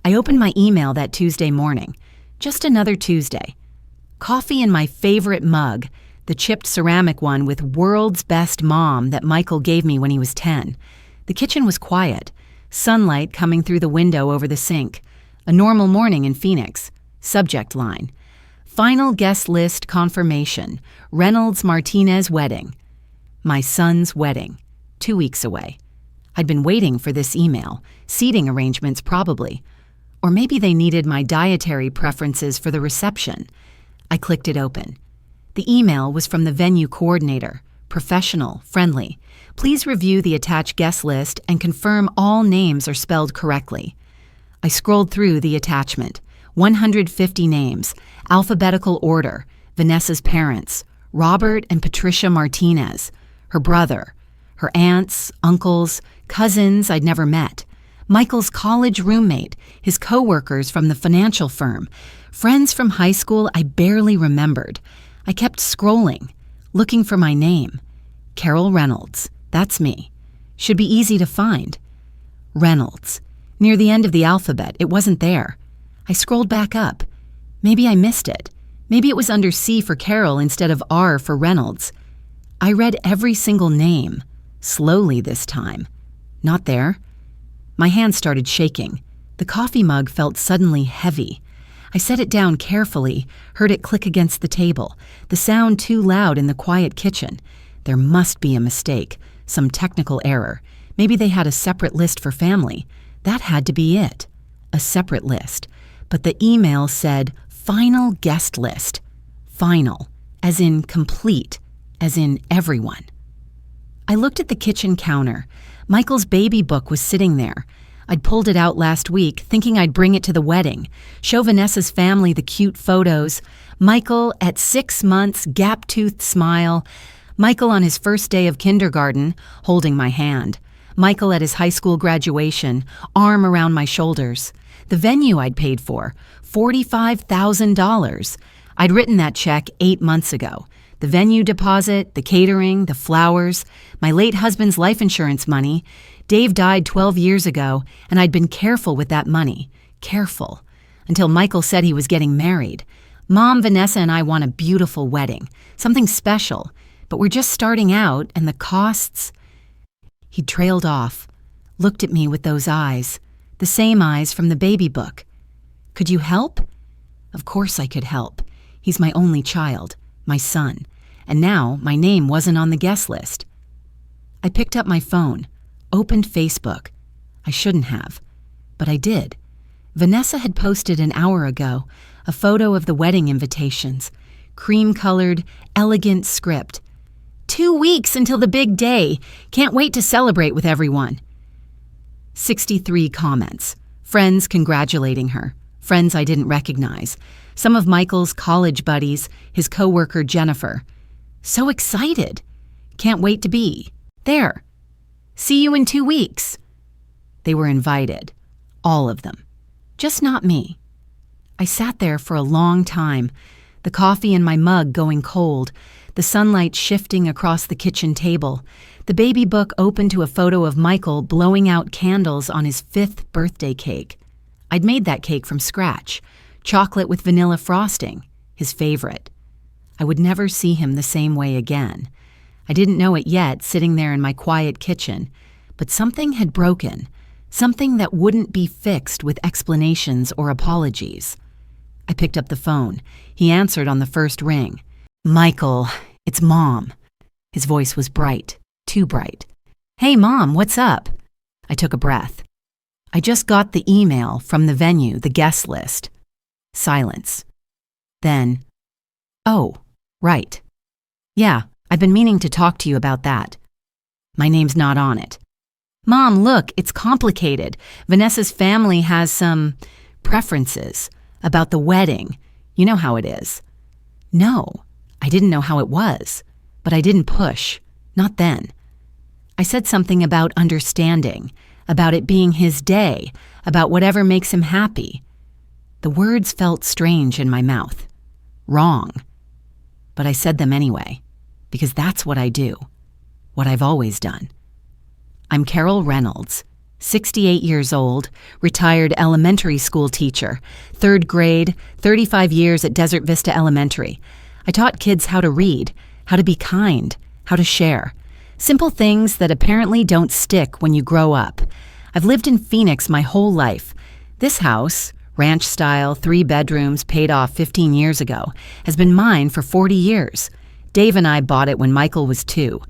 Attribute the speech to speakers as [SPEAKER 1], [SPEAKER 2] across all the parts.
[SPEAKER 1] I opened my email that Tuesday morning. Just another Tuesday. Coffee in my favorite mug, the chipped ceramic one with "World's Best Mom" that Michael gave me when he was 10. The kitchen was quiet, sunlight coming through the window over the sink. A normal morning in Phoenix. Subject line: Final guest list confirmation. Reynolds Martinez wedding. My son's wedding. 2 weeks away. I'd been waiting for this email. Seating arrangements, probably. Or maybe they needed my dietary preferences for the reception. I clicked it open. The email was from the venue coordinator. Professional, friendly. Please review the attached guest list and confirm all names are spelled correctly. I scrolled through the attachment. 150 names, alphabetical order, Vanessa's parents, Robert and Patricia Martinez, her brother, her aunts, uncles, cousins I'd never met, Michael's college roommate, his coworkers from the financial firm, friends from high school I barely remembered. I kept scrolling, looking for my name. Carol Reynolds, that's me. Should be easy to find. Reynolds. Near the end of the alphabet, it wasn't there. I scrolled back up. Maybe I missed it. Maybe it was under C for Carol instead of R for Reynolds. I read every single name, slowly this time. Not there. My hand started shaking. The coffee mug felt suddenly heavy. I set it down carefully, heard it click against the table, the sound too loud in the quiet kitchen. There must be a mistake, some technical error. Maybe they had a separate list for family. That had to be it. A separate list. But the email said, final guest list. Final, as in complete, as in everyone. I looked at the kitchen counter. Michael's baby book was sitting there. I'd pulled it out last week, thinking I'd bring it to the wedding, show Vanessa's family the cute photos. Michael at 6 months, gap-toothed smile. Michael on his first day of kindergarten, holding my hand. Michael at his high school graduation, arm around my shoulders. The venue I'd paid for, $45,000. I'd written that check 8 months ago. The venue deposit, the catering, the flowers, my late husband's life insurance money. Dave died 12 years ago, and I'd been careful with that money. Careful. Until Michael said he was getting married. Mom, Vanessa, and I want a beautiful wedding. Something special. But we're just starting out, and the costs... He trailed off, looked at me with those eyes. The same eyes from the baby book. Could you help? Of course I could help. He's my only child, my son, and now my name wasn't on the guest list. I picked up my phone, opened Facebook. I shouldn't have, but I did. Vanessa had posted an hour ago a photo of the wedding invitations, cream-colored, elegant script. 2 weeks until the big day. Can't wait to celebrate with everyone. 63 comments. Friends congratulating her. Friends I didn't recognize. Some of Michael's college buddies, his coworker Jennifer. So excited. Can't wait to be. There. See you in 2 weeks. They were invited. All of them. Just not me. I sat there for a long time, the coffee in my mug going cold, the sunlight shifting across the kitchen table, the baby book open to a photo of Michael blowing out candles on his 5th birthday cake. I'd made that cake from scratch, chocolate with vanilla frosting, his favorite. I would never see him the same way again. I didn't know it yet, sitting there in my quiet kitchen, but something had broken, something that wouldn't be fixed with explanations or apologies. I picked up the phone. He answered on the first ring. Michael, it's Mom. His voice was bright, too bright. Hey, Mom, what's up? I took a breath. I just got the email from the venue, the guest list. Silence. Then, oh, right. Yeah, I've been meaning to talk to you about that. My name's not on it. Mom, look, it's complicated. Vanessa's family has some preferences about the wedding. You know how it is. No, I didn't know how it was, but I didn't push. Not then. I said something about understanding, about it being his day, about whatever makes him happy. The words felt strange in my mouth. Wrong. But I said them anyway, because that's what I do, what I've always done. I'm Carol Reynolds, 68 years old, retired elementary school teacher, 3rd grade, 35 years at Desert Vista Elementary. I taught kids how to read, how to be kind, how to share. Simple things that apparently don't stick when you grow up. I've lived in Phoenix my whole life. This house, ranch style, 3 bedrooms, paid off 15 years ago, has been mine for 40 years. Dave and I bought it when Michael was 2.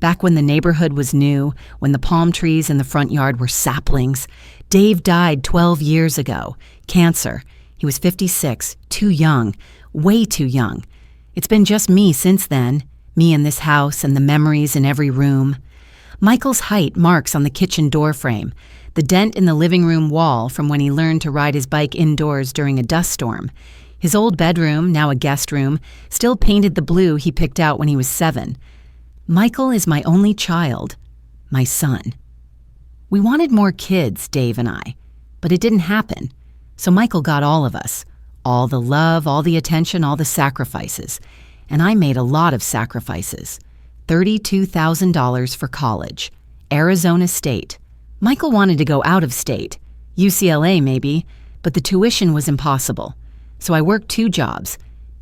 [SPEAKER 1] Back when the neighborhood was new, when the palm trees in the front yard were saplings. Dave died 12 years ago. Cancer. He was 56, too young, way too young. It's been just me since then, me in this house and the memories in every room. Michael's height marks on the kitchen door frame, the dent in the living room wall from when he learned to ride his bike indoors during a dust storm. His old bedroom, now a guest room, still painted the blue he picked out when he was 7. Michael is my only child, my son. We wanted more kids, Dave and I, but it didn't happen. So Michael got all of us, all the love, all the attention, all the sacrifices. And I made a lot of sacrifices. $32,000 for college, Arizona State. Michael wanted to go out of state, UCLA maybe, but the tuition was impossible. So I worked 2 jobs,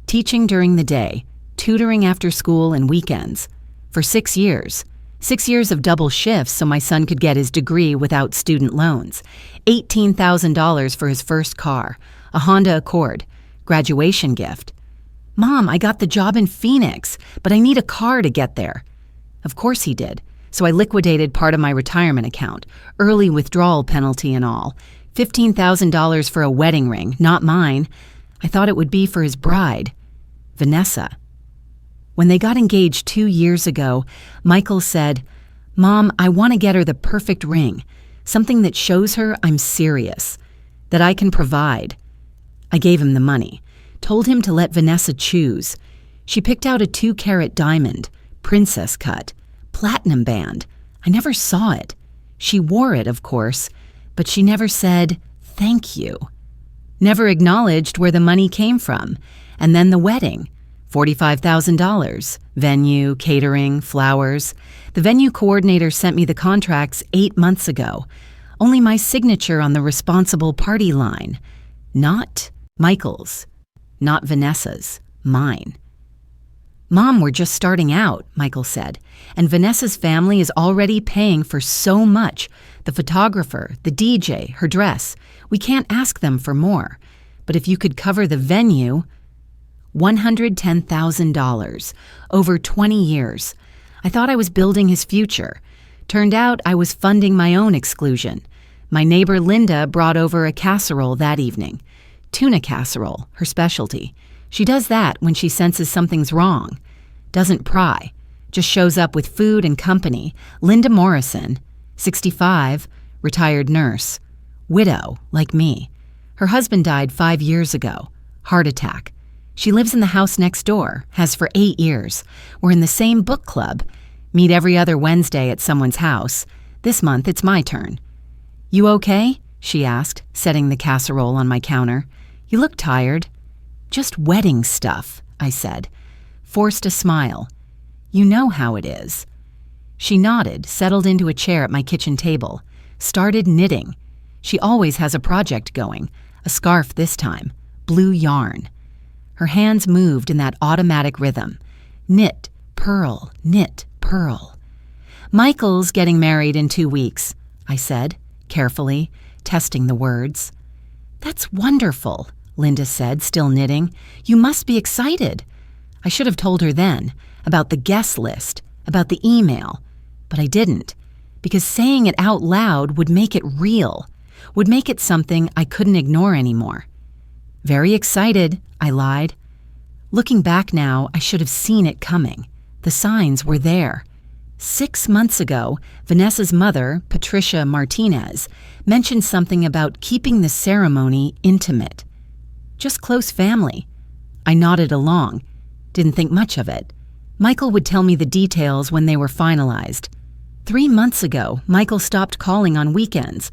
[SPEAKER 1] teaching during the day, tutoring after school and weekends. For 6 years. 6 years of double shifts so my son could get his degree without student loans. $18,000 for his first car, a Honda Accord, graduation gift. Mom, I got the job in Phoenix, but I need a car to get there. Of course he did. So I liquidated part of my retirement account, early withdrawal penalty and all. $15,000 for a wedding ring, not mine. I thought it would be for his bride, Vanessa. When they got engaged 2 years ago, Michael said, "Mom, I want to get her the perfect ring, something that shows her I'm serious, that I can provide." I gave him the money, told him to let Vanessa choose. She picked out a 2-carat diamond, princess cut, platinum band. I never saw it. She wore it, of course, but she never said, "Thank you." Never acknowledged where the money came from. And then the wedding. $45,000, venue, catering, flowers. The venue coordinator sent me the contracts 8 months ago. Only my signature on the responsible party line. Not Michael's, not Vanessa's, mine. "Mom, we're just starting out," Michael said, "and Vanessa's family is already paying for so much. The photographer, the DJ, her dress. We can't ask them for more. But if you could cover the venue..." $110,000, over 20 years. I thought I was building his future. Turned out I was funding my own exclusion. My neighbor Linda brought over a casserole that evening. Tuna casserole, her specialty. She does that when she senses something's wrong. Doesn't pry. Just shows up with food and company. Linda Morrison, 65, retired nurse. Widow, like me. Her husband died 5 years ago. Heart attack. She lives in the house next door, has for 8 years. We're in the same book club. Meet every other Wednesday at someone's house. This month, it's my turn. "You okay?" she asked, setting the casserole on my counter. "You look tired." "Just wedding stuff," I said. Forced a smile. "You know how it is." She nodded, settled into a chair at my kitchen table. Started knitting. She always has a project going. A scarf this time. Blue yarn. Her hands moved in that automatic rhythm. Knit, purl, knit, purl. "Michael's getting married in 2 weeks," I said, carefully, testing the words. "That's wonderful," Linda said, still knitting. "You must be excited." I should have told her then, about the guest list, about the email, but I didn't, because saying it out loud would make it real, would make it something I couldn't ignore anymore. "Very excited," I lied. Looking back now, I should have seen it coming. The signs were there. 6 months ago, Vanessa's mother, Patricia Martinez, mentioned something about keeping the ceremony intimate. Just close family. I nodded along, didn't think much of it. Michael would tell me the details when they were finalized. 3 months ago, Michael stopped calling on weekends.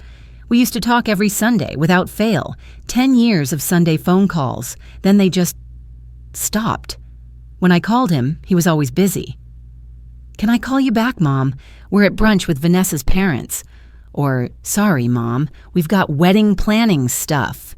[SPEAKER 1] We used to talk every Sunday, without fail. 10 years of Sunday phone calls. Then they just stopped. When I called him, he was always busy. "Can I call you back, Mom? We're at brunch with Vanessa's parents. Or, sorry, Mom, we've got wedding planning stuff.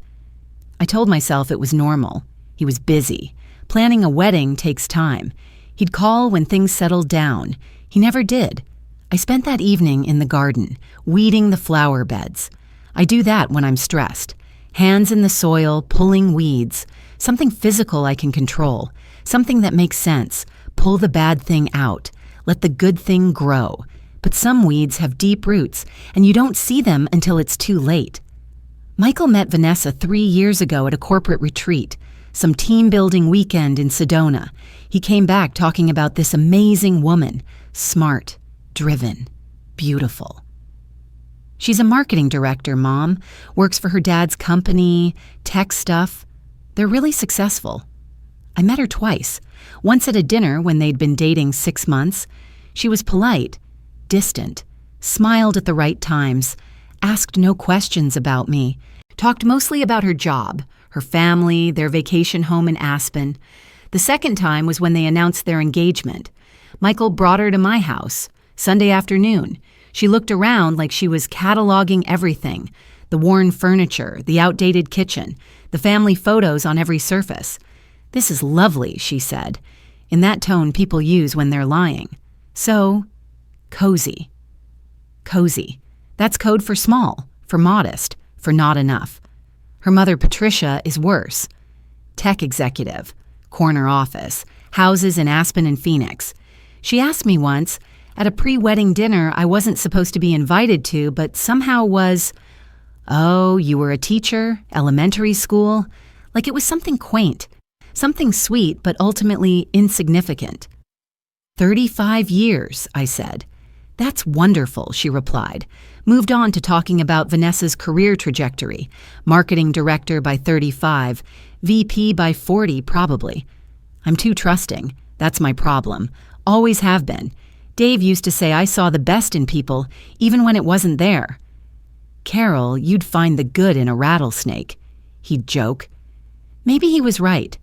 [SPEAKER 1] I told myself it was normal. He was busy. Planning a wedding takes time. He'd call when things settled down. He never did. I spent that evening in the garden, weeding the flower beds. I do that when I'm stressed. Hands in the soil, pulling weeds. Something physical I can control. Something that makes sense. Pull the bad thing out. Let the good thing grow. But some weeds have deep roots, and you don't see them until it's too late. Michael met Vanessa 3 years ago at a corporate retreat, some team-building weekend in Sedona. He came back talking about this amazing woman, smart, driven, beautiful. She's a marketing director, Mom, works for her dad's company, tech stuff. They're really successful. I met her twice. Once at a dinner when they'd been dating 6 months. She was polite, distant, smiled at the right times, asked no questions about me, talked mostly about her job, her family, their vacation home in Aspen. The second time was when they announced their engagement. Michael brought her to my house, Sunday afternoon. She looked around like she was cataloging everything, the worn furniture, the outdated kitchen, the family photos on every surface. "This is lovely," she said, in that tone people use when they're lying. So, cozy. Cozy. That's code for small, for modest, for not enough. Her mother, Patricia, is worse. Tech executive, corner office, houses in Aspen and Phoenix. She asked me once, at a pre-wedding dinner I wasn't supposed to be invited to, but somehow was, "Oh, you were a teacher, elementary school?" Like it was something quaint, something sweet but ultimately insignificant. 35 years, I said. "That's wonderful," she replied, moved on to talking about Vanessa's career trajectory, marketing director by 35, VP by 40 probably. I'm too trusting. That's my problem. Always have been. Dave used to say I saw the best in people, even when it wasn't there. "Carol, you'd find the good in a rattlesnake," he'd joke. Maybe he was right,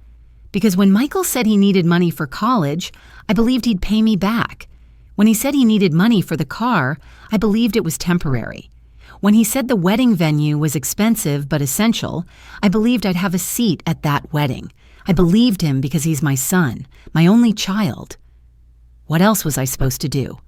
[SPEAKER 1] because when Michael said he needed money for college, I believed he'd pay me back. When he said he needed money for the car, I believed it was temporary. When he said the wedding venue was expensive but essential, I believed I'd have a seat at that wedding. I believed him because he's my son, my only child. What else was I supposed to do?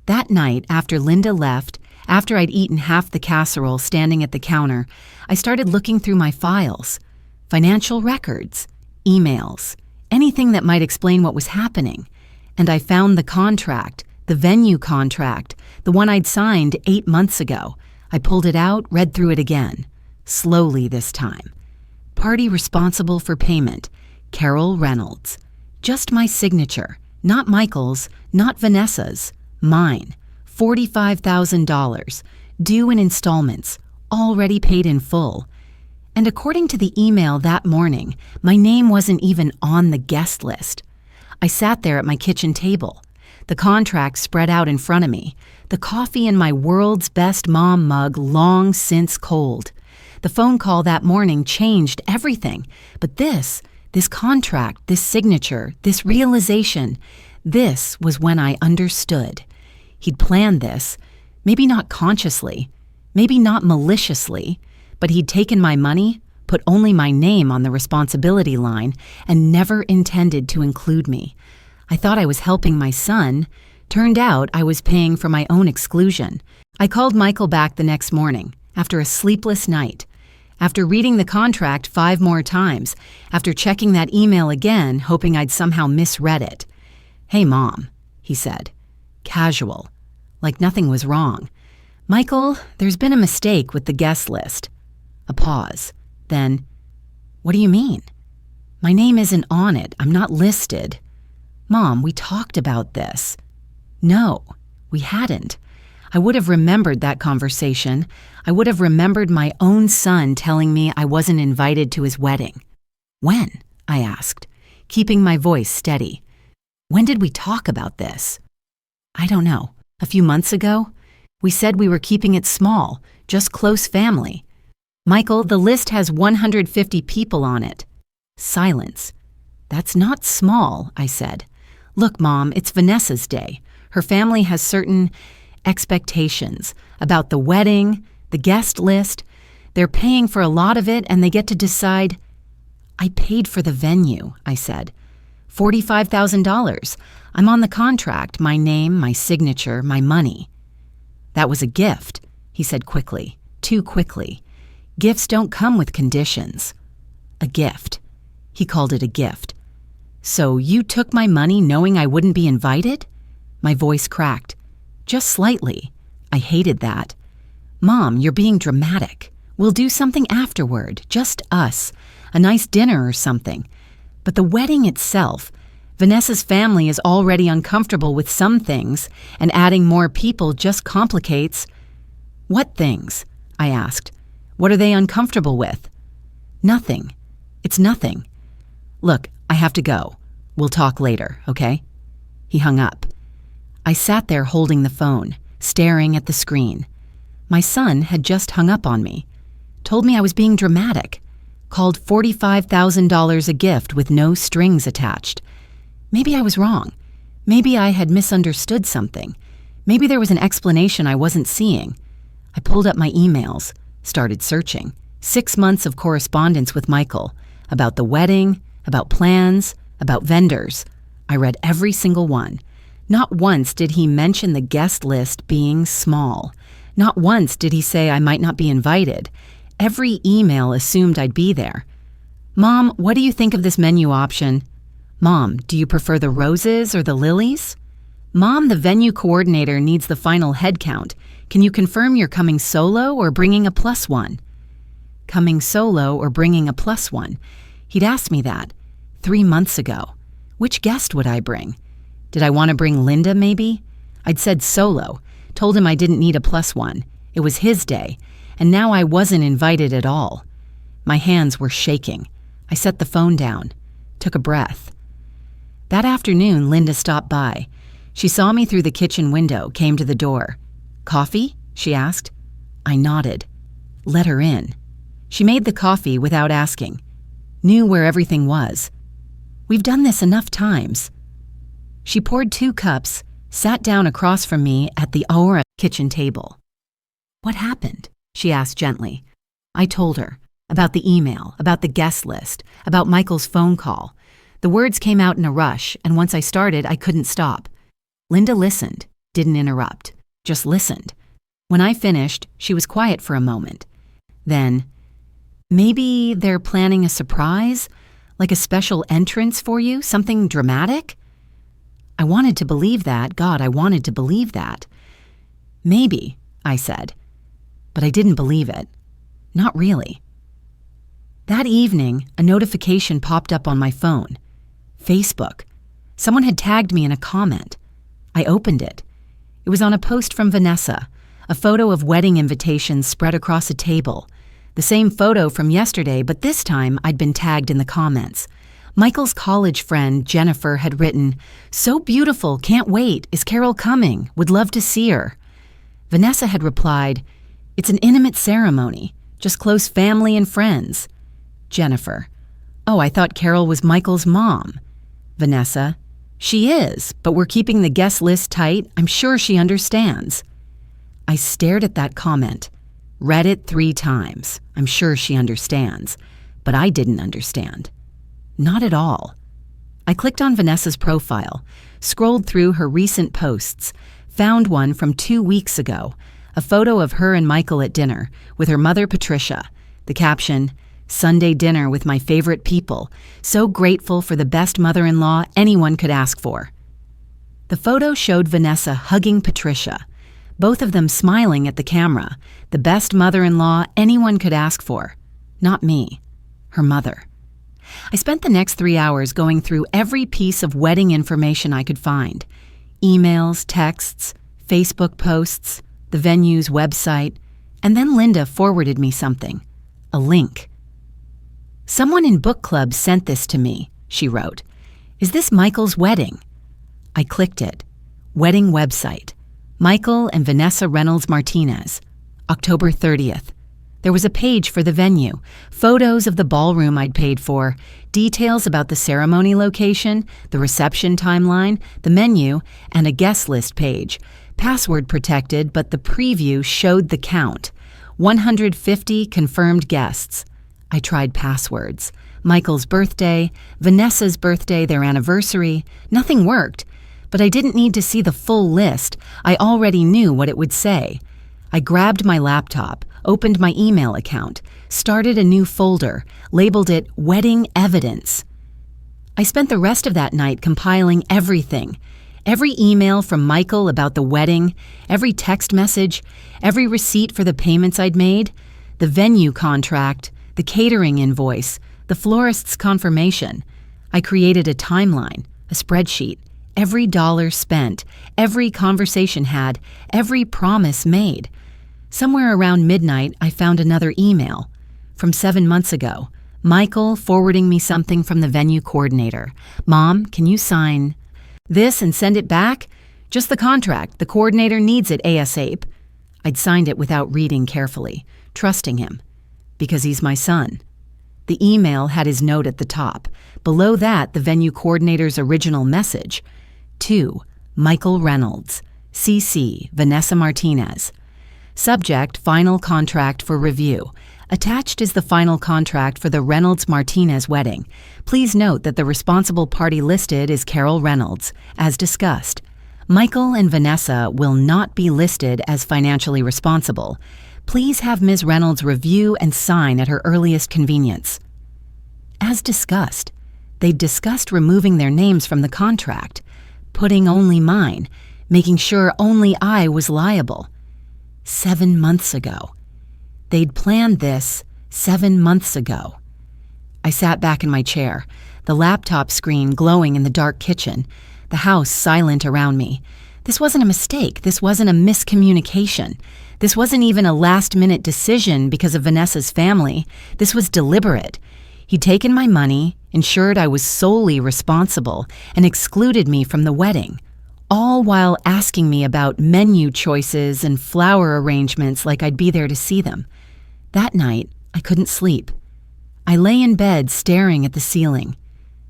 [SPEAKER 1] That night, after Linda left, after I'd eaten half the casserole standing at the counter, I started looking through my files. Financial records, emails, anything that might explain what was happening. And I found the contract, the venue contract, the one I'd signed 8 months ago. I pulled it out, read through it again. Slowly this time. Party responsible for payment, Carol Reynolds. Just my signature, not Michael's, not Vanessa's, mine. $45,000, due in installments, already paid in full. And according to the email that morning, my name wasn't even on the guest list. I sat there at my kitchen table, the contract spread out in front of me, the coffee in my world's best mom mug long since cold. The phone call that morning changed everything, but this contract, this signature, this realization, this was when I understood. He'd planned this, maybe not consciously, maybe not maliciously, but he'd taken my money, put only my name on the responsibility line, and never intended to include me. I thought I was helping my son. Turned out I was paying for my own exclusion. I called Michael back the next morning, after a sleepless night. After reading the contract 5 more times, after checking that email again, hoping I'd somehow misread it. "Hey, Mom," he said. Casual, like nothing was wrong. "Michael, there's been a mistake with the guest list." A pause. Then, "What do you mean?" "My name isn't on it. I'm not listed." "Mom, we talked about this." No, we hadn't. I would have remembered that conversation. I would have remembered my own son telling me I wasn't invited to his wedding. "When?" I asked, keeping my voice steady. "When did we talk about this?" "I don't know. A few months ago? We said we were keeping it small, just close family." "Michael, the list has 150 people on it." Silence. "That's not small," I said. "Look, Mom, it's Vanessa's day. Her family has certain expectations, about the wedding, the guest list. They're paying for a lot of it and they get to decide. I paid for the venue, I said. $45,000. I'm on the contract, my name, my signature, my money. That was a gift, he said quickly, too quickly. Gifts don't come with conditions. A gift. He called it a gift. So you took my money knowing I wouldn't be invited? My voice cracked. Just slightly. I hated that. Mom, you're being dramatic. We'll do something afterward, just us. A nice dinner or something. But the wedding itself, Vanessa's family is already uncomfortable with some things, and adding more people just complicates. What things? I asked. What are they uncomfortable with? Nothing. It's nothing. Look, I have to go. We'll talk later, okay? He hung up. I sat there holding the phone, staring at the screen. My son had just hung up on me, told me I was being dramatic, called $45,000 a gift with no strings attached. Maybe I was wrong. Maybe I had misunderstood something. Maybe there was an explanation I wasn't seeing. I pulled up my emails, started searching. 6 months of correspondence with Michael, about the wedding, about plans, about vendors. I read every single one. Not once did he mention the guest list being small. Not once did he say I might not be invited. Every email assumed I'd be there. Mom, what do you think of this menu option? Mom, do you prefer the roses or the lilies? Mom, the venue coordinator needs the final head count. Can you confirm you're coming solo or bringing a plus one? Coming solo or bringing a plus one? He'd asked me that 3 months ago. Which guest would I bring? Did I want to bring Linda, maybe? I'd said solo, told him I didn't need a plus one. It was his day, and now I wasn't invited at all. My hands were shaking. I set the phone down, took a breath. That afternoon, Linda stopped by. She saw me through the kitchen window, came to the door. Coffee? She asked. I nodded. Let her in. She made the coffee without asking. Knew where everything was. We've done this enough times. She poured 2 cups, sat down across from me at the Aura kitchen table. What happened? She asked gently. I told her. About the email, about the guest list, about Michael's phone call. The words came out in a rush, and once I started, I couldn't stop. Linda listened, didn't interrupt, just listened. When I finished, she was quiet for a moment. Then, maybe they're planning a surprise? Like a special entrance for you? Something dramatic? I wanted to believe that. God, I wanted to believe that. Maybe, I said. But I didn't believe it. Not really. That evening, a notification popped up on my phone. Facebook. Someone had tagged me in a comment. I opened it. It was on a post from Vanessa, a photo of wedding invitations spread across a table. The same photo from yesterday, but this time I'd been tagged in the comments. Michael's college friend, Jennifer, had written, "So beautiful, can't wait, is Carol coming, would love to see her." Vanessa had replied, "It's an intimate ceremony, just close family and friends." Jennifer, "Oh, I thought Carol was Michael's mom." Vanessa, "She is, but we're keeping the guest list tight, I'm sure she understands." I stared at that comment. Read it 3 times. I'm sure she understands. But I didn't understand. Not at all. I clicked on Vanessa's profile, scrolled through her recent posts, found one from 2 weeks ago, a photo of her and Michael at dinner with her mother Patricia. The caption, "Sunday dinner with my favorite people. So grateful for the best mother-in-law anyone could ask for." The photo showed Vanessa hugging Patricia, both of them smiling at the camera, the best mother-in-law anyone could ask for. Not me, her mother. I spent the next 3 hours going through every piece of wedding information I could find. Emails, texts, Facebook posts, the venue's website, and then Linda forwarded me something, a link. "Someone in book club sent this to me," she wrote. "Is this Michael's wedding?" I clicked it. Wedding website. Michael and Vanessa Reynolds Martinez, October 30th. There was a page for the venue, photos of the ballroom I'd paid for, details about the ceremony location, the reception timeline, the menu, and a guest list page. Password protected, but the preview showed the count. 150 confirmed guests. I tried passwords. Michael's birthday, Vanessa's birthday, their anniversary. Nothing worked. But I didn't need to see the full list. I already knew what it would say. I grabbed my laptop, opened my email account, started a new folder, labeled it Wedding Evidence. I spent the rest of that night compiling everything. Every email from Michael about the wedding, every text message, every receipt for the payments I'd made, the venue contract, the catering invoice, the florist's confirmation. I created a timeline, a spreadsheet, every dollar spent, every conversation had, every promise made. Somewhere around midnight, I found another email from 7 months ago. Michael forwarding me something from the venue coordinator. Mom, can you sign this and send it back? Just the contract. The coordinator needs it ASAP. I'd signed it without reading carefully, trusting him, because he's my son. The email had his note at the top. Below that, the venue coordinator's original message. To Michael Reynolds, CC, Vanessa Martinez. Subject, final contract for review. Attached is the final contract for the Reynolds-Martinez wedding. Please note that the responsible party listed is Carol Reynolds, as discussed. Michael and Vanessa will not be listed as financially responsible. Please have Ms. Reynolds review and sign at her earliest convenience. As discussed, they'd discussed removing their names from the contract, putting only mine, making sure only I was liable. 7 months ago. They'd planned this 7 months ago. I sat back in my chair, the laptop screen glowing in the dark kitchen, the house silent around me. This wasn't a mistake. This wasn't a miscommunication. This wasn't even a last-minute decision because of Vanessa's family. This was deliberate. He'd taken my money, ensured I was solely responsible, and excluded me from the wedding, all while asking me about menu choices and flower arrangements like I'd be there to see them. That night, I couldn't sleep. I lay in bed staring at the ceiling,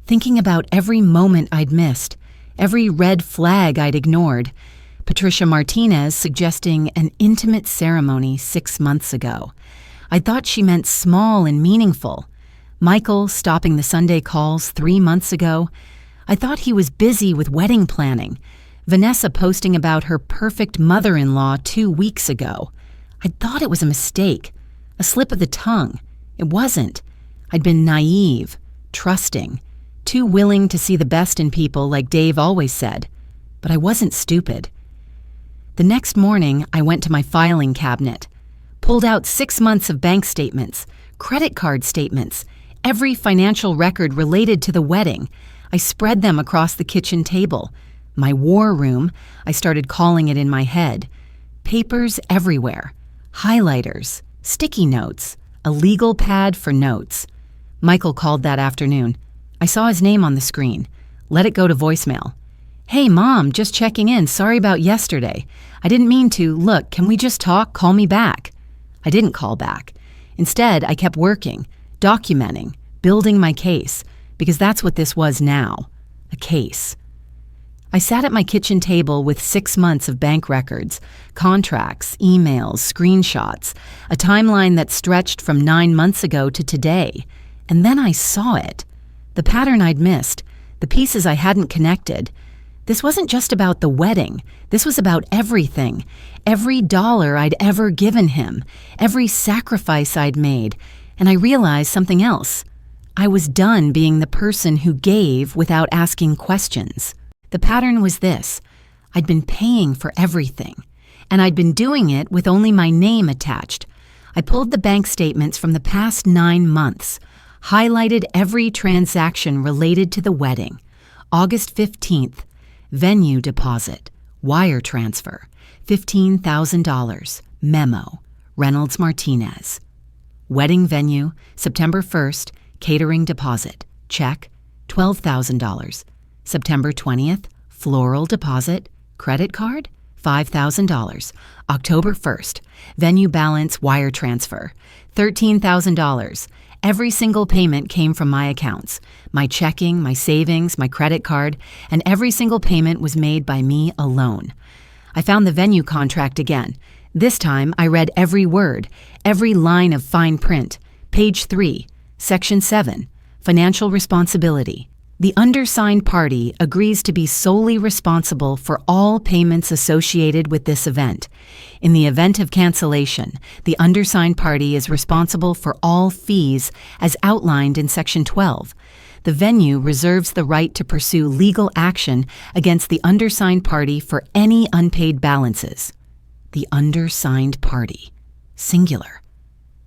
[SPEAKER 1] thinking about every moment I'd missed, every red flag I'd ignored. Patricia Martinez suggesting an intimate ceremony 6 months ago. I thought she meant small and meaningful. Michael stopping the Sunday calls 3 months ago. I thought he was busy with wedding planning. Vanessa posting about her perfect mother-in-law 2 weeks ago. I thought it was a mistake, a slip of the tongue. It wasn't. I'd been naive, trusting, too willing to see the best in people like Dave always said. But I wasn't stupid. The next morning, I went to my filing cabinet, pulled out 6 months of bank statements, credit card statements, every financial record related to the wedding. I spread them across the kitchen table. My war room, I started calling it in my head. Papers everywhere. Highlighters, sticky notes, a legal pad for notes. Michael called that afternoon. I saw his name on the screen. Let it go to voicemail. Hey, Mom, just checking in. Sorry about yesterday. I didn't mean to. Look, can we just talk? Call me back. I didn't call back. Instead, I kept working, documenting, building my case, because that's what this was now, a case. I sat at my kitchen table with 6 months of bank records, contracts, emails, screenshots, a timeline that stretched from 9 months ago to today. And then I saw it. The pattern I'd missed, the pieces I hadn't connected. This wasn't just about the wedding. This was about everything. Every dollar I'd ever given him. Every sacrifice I'd made. And I realized something else. I was done being the person who gave without asking questions. The pattern was this. I'd been paying for everything, and I'd been doing it with only my name attached. I pulled the bank statements from the past 9 months, highlighted every transaction related to the wedding. August 15th, venue deposit, wire transfer, $15,000, memo, Reynolds Martinez. Wedding venue, September 1st, catering deposit, check, $12,000. September 20th, floral deposit, credit card, $5,000. October 1st, venue balance wire transfer, $13,000. Every single payment came from my accounts, my checking, my savings, my credit card, and every single payment was made by me alone. I found the venue contract again. This time I read every word, every line of fine print. Page 3, Section 7, Financial Responsibility. The undersigned party agrees to be solely responsible for all payments associated with this event. In the event of cancellation, the undersigned party is responsible for all fees as outlined in Section 12. The venue reserves the right to pursue legal action against the undersigned party for any unpaid balances. The undersigned party. Singular.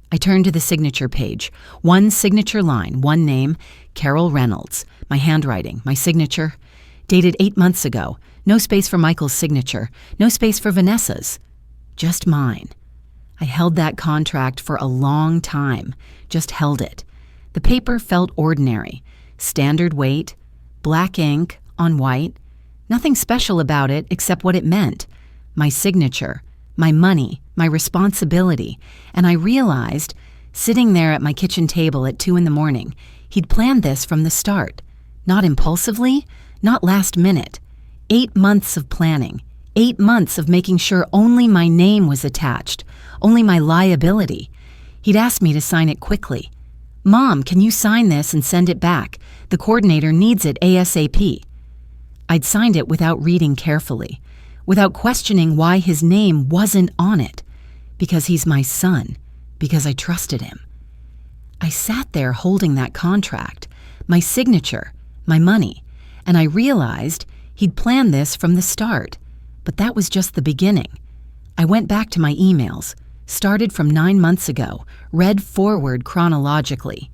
[SPEAKER 1] I turned to the signature page. One signature line, one name, Carol Reynolds. My handwriting, my signature. Dated 8 months ago. No space for Michael's signature. No space for Vanessa's. Just mine. I held that contract for a long time. Just held it. The paper felt ordinary. Standard weight, black ink on white. Nothing special about it except what it meant. My signature, my money, my responsibility. And I realized, sitting there at my kitchen table at 2 a.m, he'd planned this from the start. Not impulsively, not last minute. 8 months of planning. 8 months of making sure only my name was attached, only my liability. He'd asked me to sign it quickly. Mom, can you sign this and send it back? The coordinator needs it ASAP. I'd signed it without reading carefully, without questioning why his name wasn't on it. Because he's my son, because I trusted him. I sat there holding that contract, my signature, my money, and I realized he'd planned this from the start. But that was just the beginning. I went back to my emails, started from 9 months ago, read forward chronologically.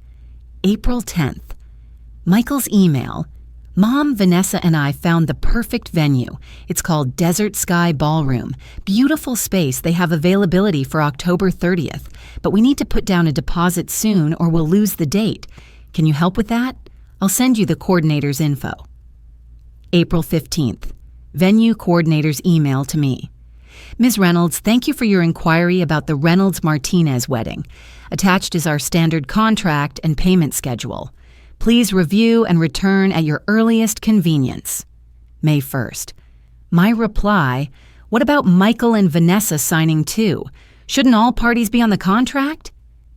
[SPEAKER 1] April 10th. Michael's email. Mom, Vanessa, and I found the perfect venue. It's called Desert Sky Ballroom. Beautiful space. They have availability for October 30th, but we need to put down a deposit soon or we'll lose the date. Can you help with that? I'll send you the coordinator's info. April 15th. Venue coordinator's email to me. Ms. Reynolds, thank you for your inquiry about the Reynolds-Martinez wedding. Attached is our standard contract and payment schedule. Please review and return at your earliest convenience. May 1st. My reply, what about Michael and Vanessa signing too? Shouldn't all parties be on the contract?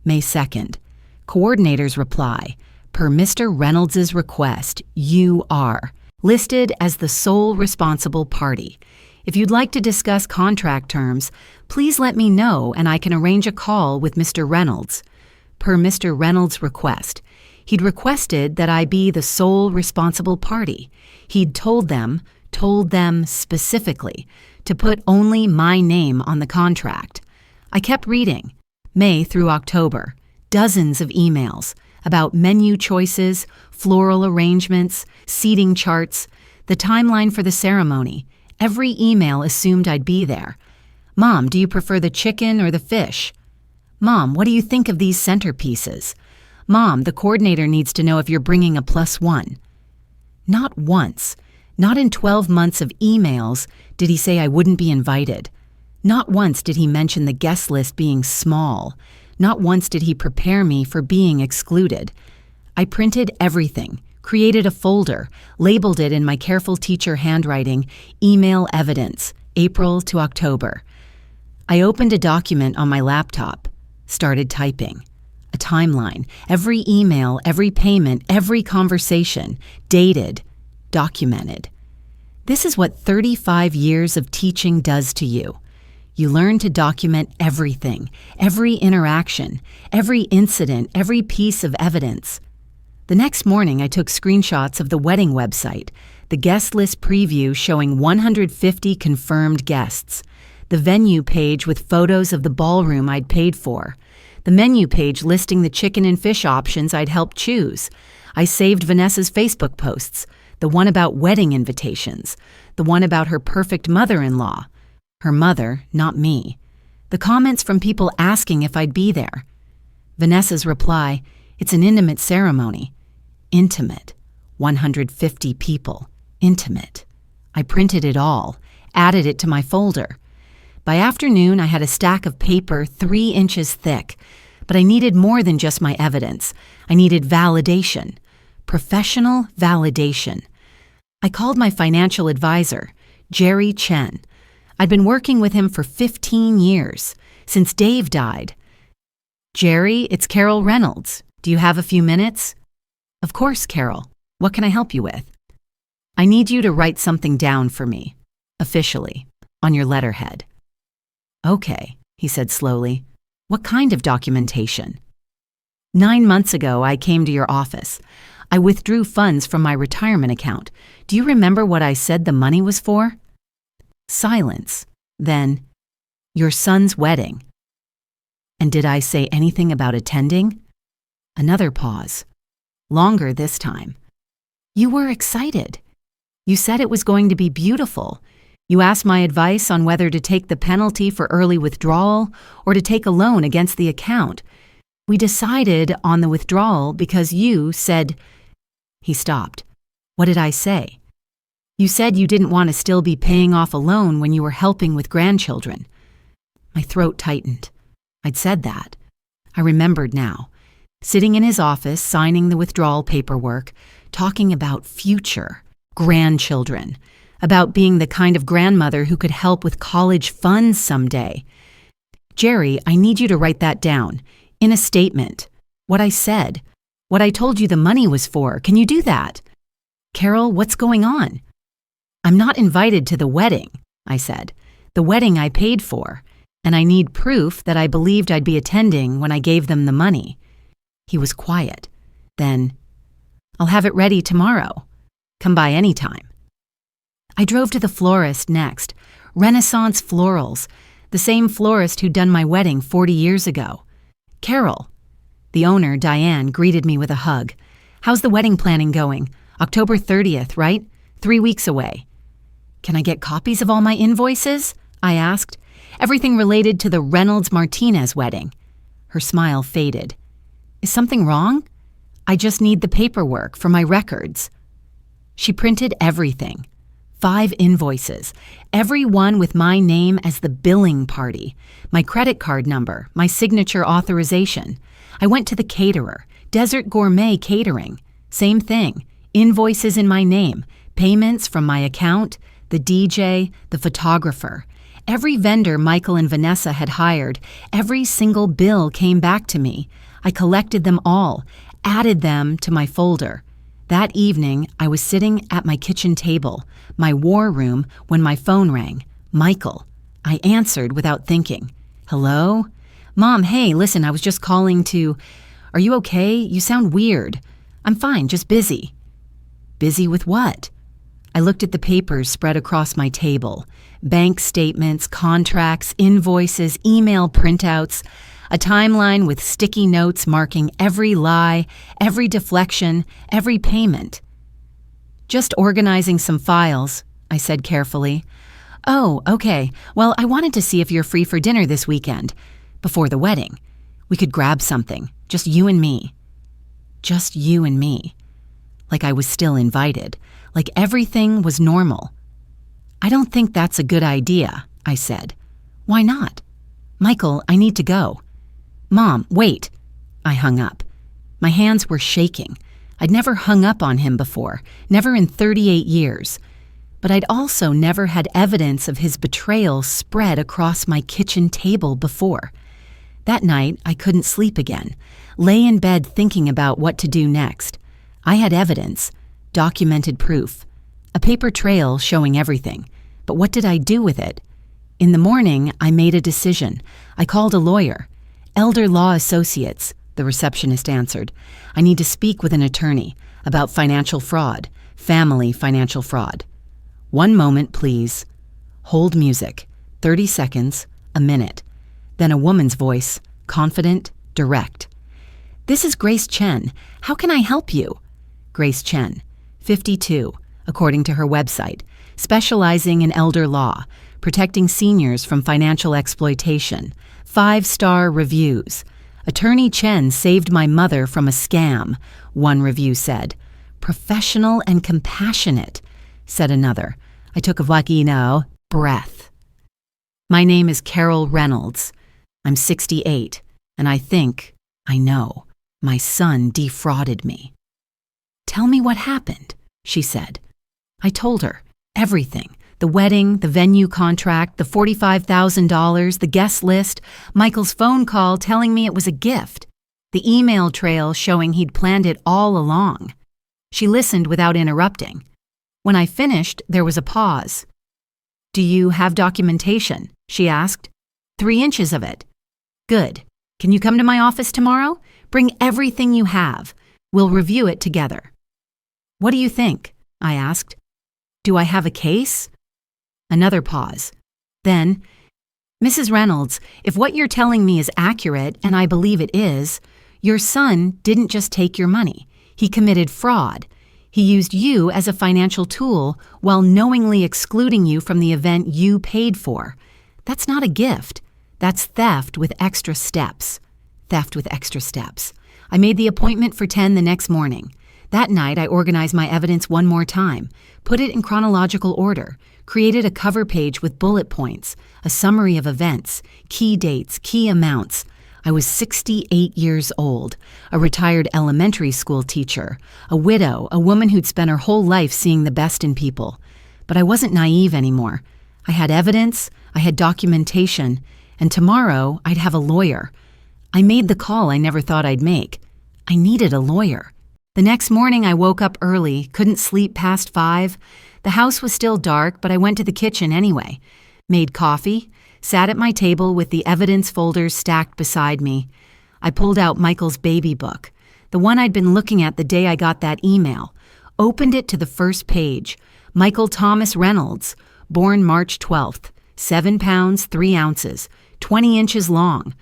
[SPEAKER 1] May 2nd. Coordinator's reply, per Mr. Reynolds' request, you are listed as the sole responsible party. If you'd like to discuss contract terms, please let me know and I can arrange a call with Mr. Reynolds. Per Mr. Reynolds' request, he'd requested that I be the sole responsible party. He'd told them specifically, to put only my name on the contract. I kept reading, May through October, dozens of emails about menu choices, floral arrangements, seating charts, the timeline for the ceremony. Every email assumed I'd be there. Mom, do you prefer the chicken or the fish? Mom, what do you think of these centerpieces? Mom, the coordinator needs to know if you're bringing a +1. Not once, not in 12 months of emails, did he say I wouldn't be invited. Not once did he mention the guest list being small. Not once did he prepare me for being excluded. I printed everything, created a folder, labeled it in my careful teacher handwriting, email evidence, April to October. I opened a document on my laptop, started typing. A timeline, every email, every payment, every conversation, dated, documented. This is what 35 years of teaching does to you. You learn to document everything, every interaction, every incident, every piece of evidence. The next morning, I took screenshots of the wedding website, the guest list preview showing 150 confirmed guests, the venue page with photos of the ballroom I'd paid for, the menu page listing the chicken and fish options I'd helped choose. I saved Vanessa's Facebook posts, the one about wedding invitations, the one about her perfect mother-in-law, her mother, not me, the comments from people asking if I'd be there. Vanessa's reply, it's an intimate ceremony. Intimate. 150 people. Intimate. I printed it all, added it to my folder. By afternoon, I had a stack of paper 3 inches thick, but I needed more than just my evidence. I needed validation. Professional validation. I called my financial advisor, Grace Chen. I'd been working with him for 15 years, since Dave died. Jerry, it's Carol Reynolds. Do you have a few minutes? Of course, Carol. What can I help you with? I need you to write something down for me, officially, on your letterhead. Okay, he said slowly. What kind of documentation? 9 months ago, I came to your office. I withdrew funds from my retirement account. Do you remember what I said the money was for? Silence. Then, your son's wedding. And did I say anything about attending? Another pause. Longer this time. You were excited. You said it was going to be beautiful. You asked my advice on whether to take the penalty for early withdrawal or to take a loan against the account. We decided on the withdrawal because you said... He stopped. What did I say? You said you didn't want to still be paying off a loan when you were helping with grandchildren. My throat tightened. I'd said that. I remembered now. Sitting in his office, signing the withdrawal paperwork, talking about future, grandchildren, about being the kind of grandmother who could help with college funds someday. Jerry, I need you to write that down, in a statement. What I said, what I told you the money was for. Can you do that? Carol, what's going on? I'm not invited to the wedding, I said. The wedding I paid for, and I need proof that I believed I'd be attending when I gave them the money. He was quiet. Then, I'll have it ready tomorrow. Come by any time. I drove to the florist next. Renaissance Florals, the same florist who'd done my wedding 40 years ago. Carol. The owner, Diane, greeted me with a hug. How's the wedding planning going? October 30th, right? 3 weeks away. Can I get copies of all my invoices? I asked. Everything related to the Reynolds-Martinez wedding. Her smile faded. Is something wrong? I just need the paperwork for my records. She printed everything. 5 invoices, every one with my name as the billing party, my credit card number, my signature authorization. I went to the caterer, Desert Gourmet Catering. Same thing, invoices in my name, payments from my account, the DJ, the photographer. Every vendor Michael and Vanessa had hired, every single bill came back to me. I collected them all, added them to my folder. That evening, I was sitting at my kitchen table, my war room, when my phone rang. Michael. I answered without thinking. Hello? Mom, hey, listen, I was just calling to... Are you okay? You sound weird. I'm fine, just busy. Busy with what? I looked at the papers spread across my table. Bank statements, contracts, invoices, email printouts, a timeline with sticky notes marking every lie, every deflection, every payment. Just organizing some files, I said carefully. Oh, okay. Well, I wanted to see if you're free for dinner this weekend, before the wedding. We could grab something, just you and me. Just you and me. Like I was still invited, like everything was normal. I don't think that's a good idea, I said. Why not? Michael, I need to go. Mom, wait. I hung up. My hands were shaking. I'd never hung up on him before, never in 38 years. But I'd also never had evidence of his betrayal spread across my kitchen table before. That night, I couldn't sleep again, lay in bed thinking about what to do next. I had evidence, documented proof, a paper trail showing everything. But what did I do with it? In the morning, I made a decision. I called a lawyer. Elder Law Associates, the receptionist answered. I need to speak with an attorney about financial fraud, family financial fraud. 1 moment, please. Hold music. 30 seconds, a minute. Then a woman's voice, confident, direct. This is Grace Chen. How can I help you? Grace Chen, 52, according to her website, specializing in elder law, protecting seniors from financial exploitation. 5-star reviews. Attorney Chen saved my mother from a scam, one review said. Professional and compassionate, said another. I took a breath. My name is Carol Reynolds. I'm 68, and I know, my son defrauded me. Tell me what happened, she said. I told her everything, The wedding, the venue contract, the $45,000, the guest list, Michael's phone call telling me it was a gift, the email trail showing he'd planned it all along. She listened without interrupting. When I finished, there was a pause. "Do you have documentation?" she asked. 3 inches of it. "Good. Can you come to my office tomorrow? Bring everything you have. We'll review it together." "What do you think?" I asked. "Do I have a case?" Another pause. Then, "Mrs. Reynolds, if what you're telling me is accurate, and I believe it is, your son didn't just take your money. He committed fraud. He used you as a financial tool while knowingly excluding you from the event you paid for. That's not a gift. That's theft with extra steps." Theft with extra steps. I made the appointment for 10 the next morning. That night, I organized my evidence one more time, put it in chronological order, created a cover page with bullet points, a summary of events, key dates, key amounts. I was 68 years old, a retired elementary school teacher, a widow, a woman who'd spent her whole life seeing the best in people. But I wasn't naive anymore. I had evidence, I had documentation, and tomorrow I'd have a lawyer. I made the call I never thought I'd make. I needed a lawyer. The next morning I woke up early, couldn't sleep past 5. The house was still dark, but I went to the kitchen anyway. Made coffee, sat at my table with the evidence folders stacked beside me. I pulled out Michael's baby book, the one I'd been looking at the day I got that email, opened it to the first page. Michael Thomas Reynolds, born March 12th, 7 pounds, 3 ounces, 20 inches long.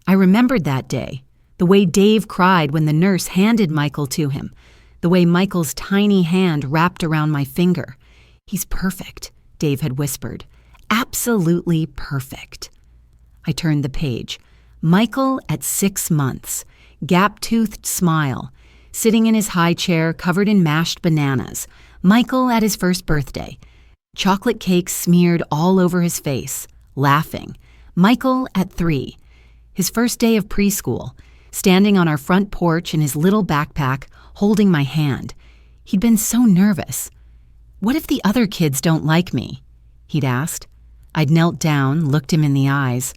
[SPEAKER 1] I remembered that day, the way Dave cried when the nurse handed Michael to him, the way Michael's tiny hand wrapped around my finger. "He's perfect," Dave had whispered. "Absolutely perfect." I turned the page. Michael at 6 months, gap-toothed smile, sitting in his high chair covered in mashed bananas. Michael at his first birthday, chocolate cake smeared all over his face, laughing. Michael at 3, his first day of preschool, standing on our front porch in his little backpack, holding my hand. He'd been so nervous. "What if the other kids don't like me?" he'd asked. I'd knelt down, looked him in the eyes.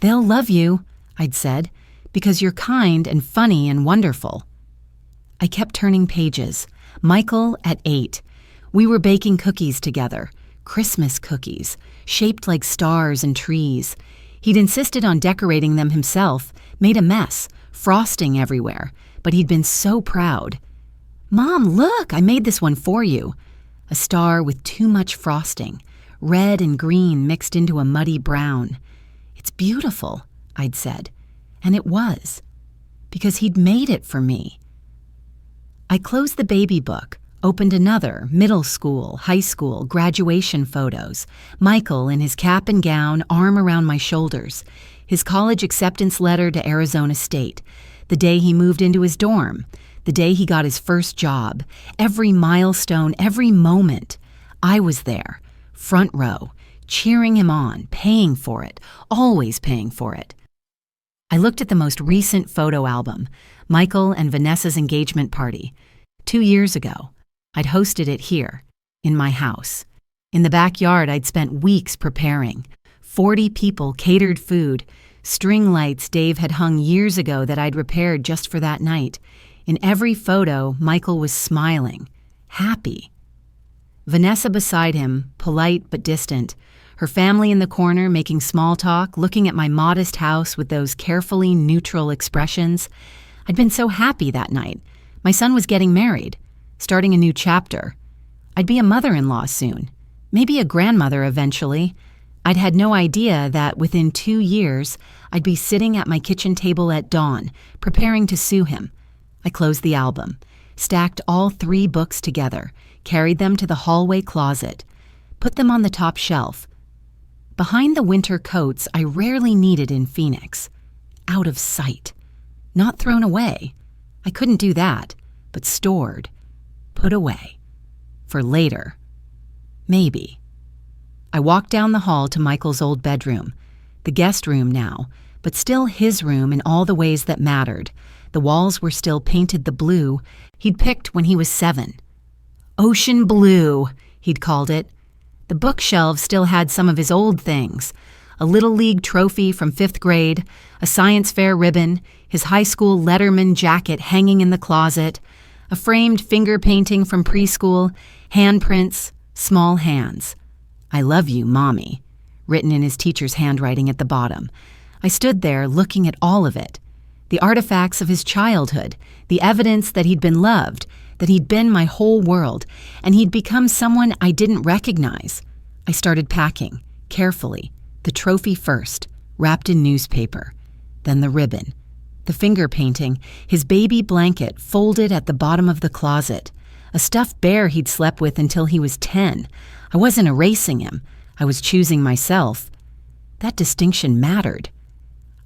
[SPEAKER 1] "They'll love you," I'd said, "because you're kind and funny and wonderful." I kept turning pages. Michael at 8. We were baking cookies together, Christmas cookies, shaped like stars and trees. He'd insisted on decorating them himself, made a mess, frosting everywhere, but he'd been so proud. "Mom, look, I made this one for you." A star with too much frosting, red and green mixed into a muddy brown. "It's beautiful," I'd said, and it was, because he'd made it for me. I closed the baby book, opened another, middle school, high school, graduation photos. Michael in his cap and gown, arm around my shoulders. His college acceptance letter to Arizona State. The day he moved into his dorm. The day he got his first job. Every milestone, every moment. I was there, front row, cheering him on, paying for it, always paying for it. I looked at the most recent photo album, Michael and Vanessa's engagement party. 2 years ago. I'd hosted it here, in my house. In the backyard, I'd spent weeks preparing. 40 people, catered food, string lights Dave had hung years ago that I'd repaired just for that night. In every photo, Michael was smiling, happy. Vanessa beside him, polite but distant. Her family in the corner making small talk, looking at my modest house with those carefully neutral expressions. I'd been so happy that night. My son was getting married, starting a new chapter. I'd be a mother-in-law soon, maybe a grandmother eventually. I'd had no idea that within 2 years, I'd be sitting at my kitchen table at dawn, preparing to sue him. I closed the album, stacked all 3 books together, carried them to the hallway closet, put them on the top shelf. Behind the winter coats I rarely needed in Phoenix. Out of sight. Not thrown away. I couldn't do that, but stored. Put away. For later. Maybe. I walked down the hall to Michael's old bedroom. The guest room now, but still his room in all the ways that mattered. The walls were still painted the blue he'd picked when he was 7. Ocean blue, he'd called it. The bookshelves still had some of his old things: a Little League trophy from 5th grade, a science fair ribbon, his high school letterman jacket hanging in the closet, a framed finger painting from preschool, handprints, small hands. "I love you, Mommy," written in his teacher's handwriting at the bottom. I stood there looking at all of it. The artifacts of his childhood, the evidence that he'd been loved, that he'd been my whole world, and he'd become someone I didn't recognize. I started packing, carefully, the trophy first, wrapped in newspaper, then the ribbon, the finger painting, his baby blanket folded at the bottom of the closet, a stuffed bear he'd slept with until he was 10. I wasn't erasing him. I was choosing myself. That distinction mattered.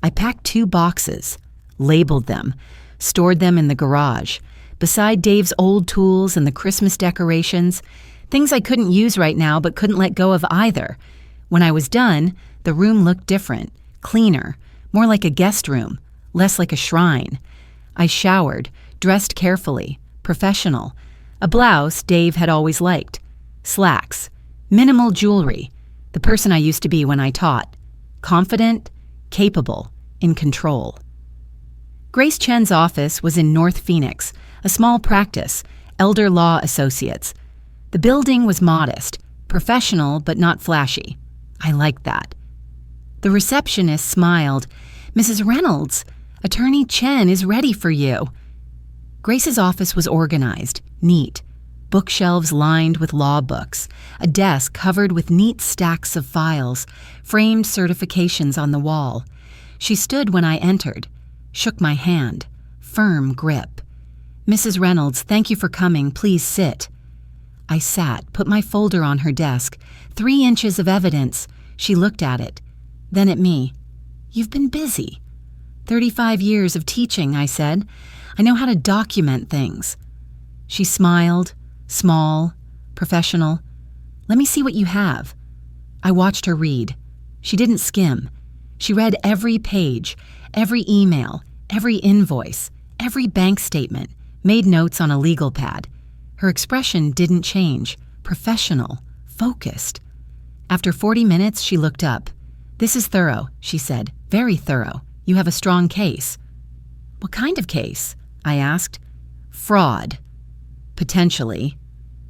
[SPEAKER 1] I packed 2 boxes, labeled them, stored them in the garage, beside Dave's old tools and the Christmas decorations, things I couldn't use right now but couldn't let go of either. When I was done, the room looked different, cleaner, more like a guest room, less like a shrine. I showered, dressed carefully, professional. A blouse Dave had always liked. Slacks. Minimal jewelry. The person I used to be when I taught. Confident, capable, in control. Grace Chen's office was in North Phoenix, a small practice, Elder Law Associates. The building was modest, professional but not flashy. I liked that. The receptionist smiled. "Mrs. Reynolds, Attorney Chen is ready for you." Grace's office was organized, neat. Bookshelves lined with law books, a desk covered with neat stacks of files, framed certifications on the wall. She stood when I entered, shook my hand, firm grip. "Mrs. Reynolds, thank you for coming. Please sit." I sat, put my folder on her desk. 3 inches of evidence. She looked at it, then at me. "You've been busy." 35 years of teaching, I said. "I know how to document things." She smiled, small, professional. "Let me see what you have." I watched her read. She didn't skim. She read every page, every email, every invoice, every bank statement, made notes on a legal pad. Her expression didn't change. Professional, focused. After 40 minutes, she looked up. "This is thorough," she said. "Very thorough. You have a strong case." "What kind of case?" I asked. "Fraud. Potentially.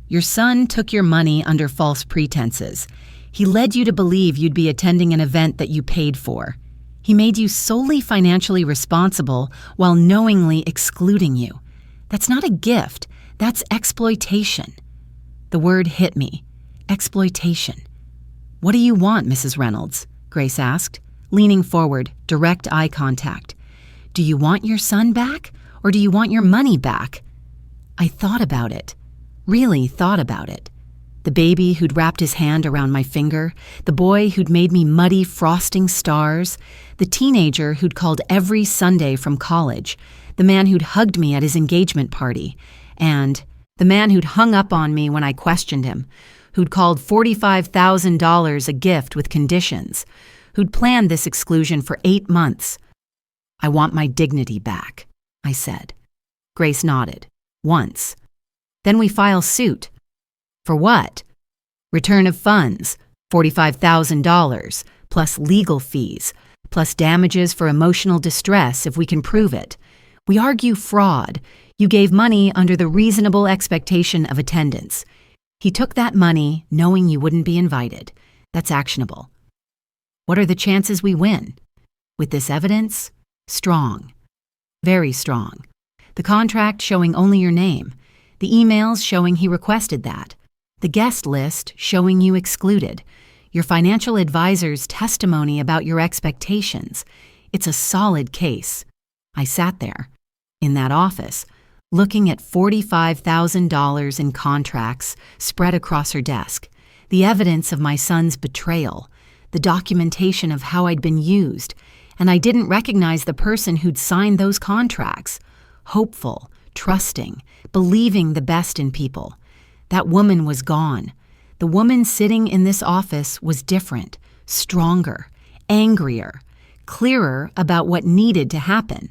[SPEAKER 1] Your son took your money under false pretenses. He led you to believe you'd be attending an event that you paid for. He made you solely financially responsible while knowingly excluding you. That's not a gift. That's exploitation." The word hit me. Exploitation. "What do you want, Mrs. Reynolds?" Grace asked, leaning forward, direct eye contact. "Do you want your son back, or do you want your money back?" I thought about it. Really thought about it. The baby who'd wrapped his hand around my finger, the boy who'd made me muddy frosting stars, the teenager who'd called every Sunday from college, the man who'd hugged me at his engagement party, and the man who'd hung up on me when I questioned him, who'd called $45,000 a gift with conditions, who'd planned this exclusion for 8 months. "I want my dignity back," I said. Grace nodded. "Once. Then we file suit." "For what?" "Return of funds, $45,000, plus legal fees, plus damages for emotional distress if we can prove it. We argue fraud. You gave money under the reasonable expectation of attendance. He took that money knowing you wouldn't be invited. That's actionable." "What are the chances we win?" "With this evidence? Strong. Very strong. The contract showing only your name. The emails showing he requested that. The guest list showing you excluded. Your financial advisor's testimony about your expectations. It's a solid case." I sat there, in that office, looking at $45,000 in contracts spread across her desk, the evidence of my son's betrayal, the documentation of how I'd been used, and I didn't recognize the person who'd signed those contracts. Hopeful, trusting, believing the best in people. That woman was gone. The woman sitting in this office was different, stronger, angrier, clearer about what needed to happen.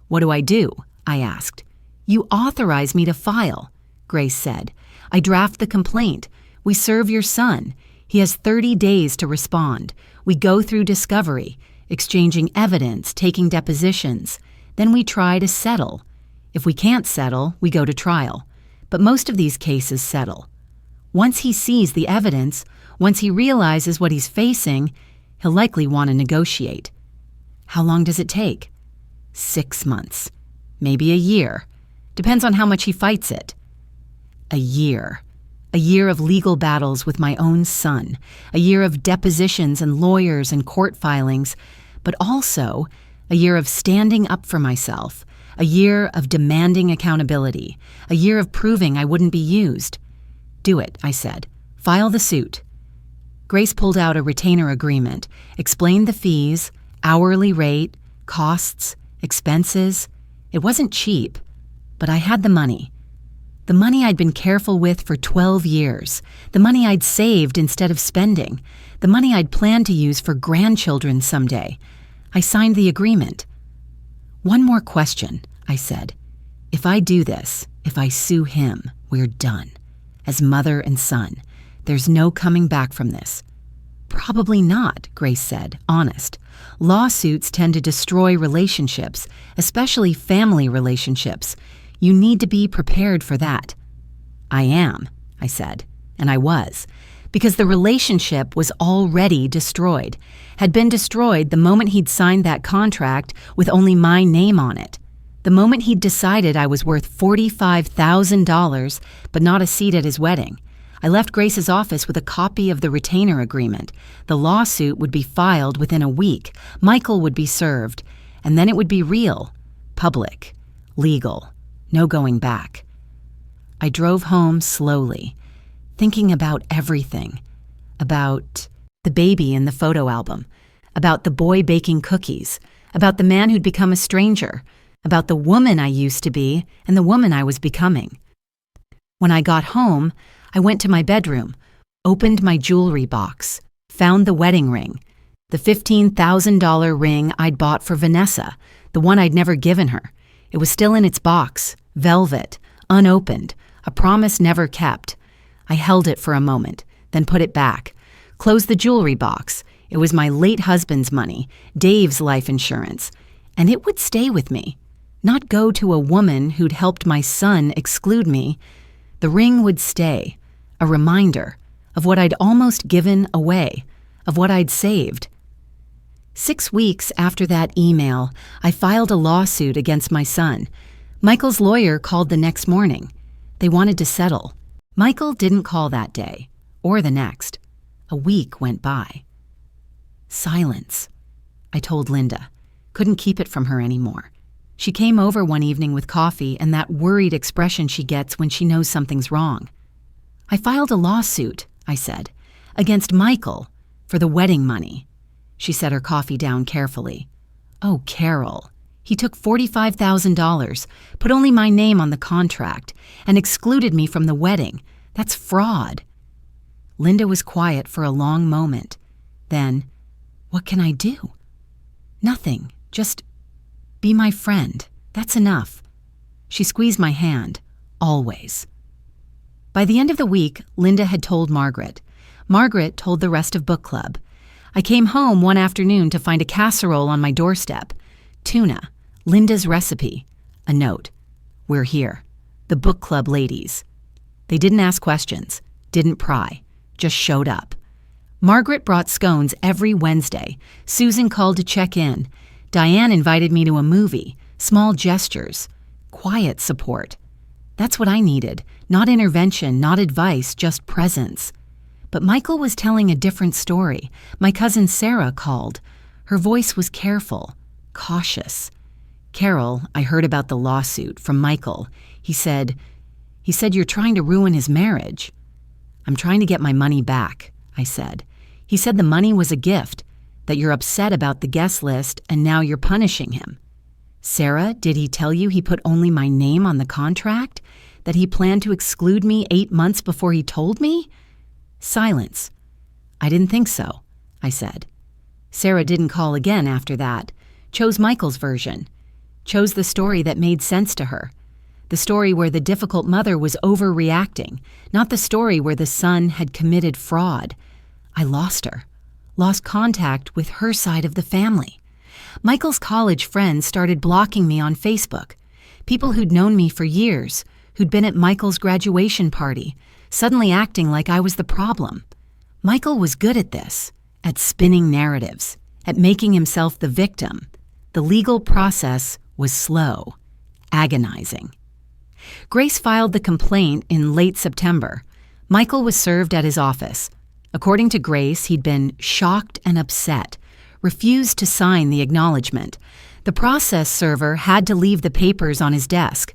[SPEAKER 1] "What do I do?" I asked. "You authorize me to file," Grace said. "I draft the complaint. We serve your son. He has 30 days to respond. We go through discovery, exchanging evidence, taking depositions. Then we try to settle. If we can't settle, we go to trial. But most of these cases settle. Once he sees the evidence, once he realizes what he's facing, he'll likely want to negotiate. How long does it take? 6 months. Maybe a year. Depends on how much he fights it. A year. A year of legal battles with my own son. A year of depositions and lawyers and court filings. But also a year of standing up for myself. A year of demanding accountability. A year of proving I wouldn't be used. Do it, I said. File the suit. Grace pulled out a retainer agreement, explained the fees, hourly rate, costs, expenses. It wasn't cheap, but I had the money. The money I'd been careful with for 12 years. The money I'd saved instead of spending. The money I'd planned to use for grandchildren someday. I signed the agreement. One more question, I said. If I do this, if I sue him, we're done. As mother and son, there's no coming back from this. Probably not, Grace said, honest. Lawsuits tend to destroy relationships, especially family relationships. You need to be prepared for that. I am, I said, and I was, because the relationship was already destroyed, had been destroyed the moment he'd signed that contract with only my name on it. The moment he'd decided I was worth $45,000, but not a seat at his wedding. I left Grace's office with a copy of the retainer agreement. The lawsuit would be filed within a week. Michael would be served. And then it would be real, public, legal, no going back. I drove home slowly, thinking about everything. About the baby in the photo album. About the boy baking cookies. About the man who'd become a stranger. About the woman I used to be and the woman I was becoming. When I got home, I went to my bedroom, opened my jewelry box, found the wedding ring, the $15,000 ring I'd bought for Vanessa, the one I'd never given her. It was still in its box, velvet, unopened, a promise never kept. I held it for a moment, then put it back, closed the jewelry box. It was my late husband's money, Dave's life insurance, and it would stay with me, not go to a woman who'd helped my son exclude me. The ring would stay, a reminder of what I'd almost given away, of what I'd saved. 6 weeks after that email, I filed a lawsuit against my son. Michael's lawyer called the next morning. They wanted to settle. Michael didn't call that day, or the next. A week went by. Silence. I told Linda. Couldn't keep it from her anymore. She came over one evening with coffee and that worried expression she gets when she knows something's wrong. I filed a lawsuit, I said, against Michael for the wedding money. She set her coffee down carefully. Oh, Carol. He took $45,000, put only my name on the contract, and excluded me from the wedding. That's fraud. Linda was quiet for a long moment. Then, what can I do? Nothing, just be my friend. That's enough. She squeezed my hand, always. By the end of the week, Linda had told Margaret. Margaret told the rest of book club. I came home one afternoon to find a casserole on my doorstep. Tuna, Linda's recipe. A note. We're here. The book club ladies. They didn't ask questions, didn't pry, just showed up. Margaret brought scones every Wednesday. Susan called to check in. Diane invited me to a movie. Small gestures. Quiet support. That's what I needed. Not intervention, not advice, just presence. But Michael was telling a different story. My cousin Sarah called. Her voice was careful, cautious. Carol, I heard about the lawsuit from Michael. He said, you're trying to ruin his marriage. I'm trying to get my money back, I said. He said the money was a gift, that you're upset about the guest list and now you're punishing him. Sarah, did he tell you he put only my name on the contract? That he planned to exclude me 8 months before he told me? Silence. I didn't think so, I said. Sarah didn't call again after that. Chose Michael's version. Chose the story that made sense to her. The story where the difficult mother was overreacting, not the story where the son had committed fraud. I lost her, lost contact with her side of the family. Michael's college friends started blocking me on Facebook. People who'd known me for years, who'd been at Michael's graduation party, suddenly acting like I was the problem. Michael was good at this, at spinning narratives, at making himself the victim. The legal process was slow, agonizing. Grace filed the complaint in late September. Michael was served at his office. According to Grace, he'd been shocked and upset, refused to sign the acknowledgement. The process server had to leave the papers on his desk.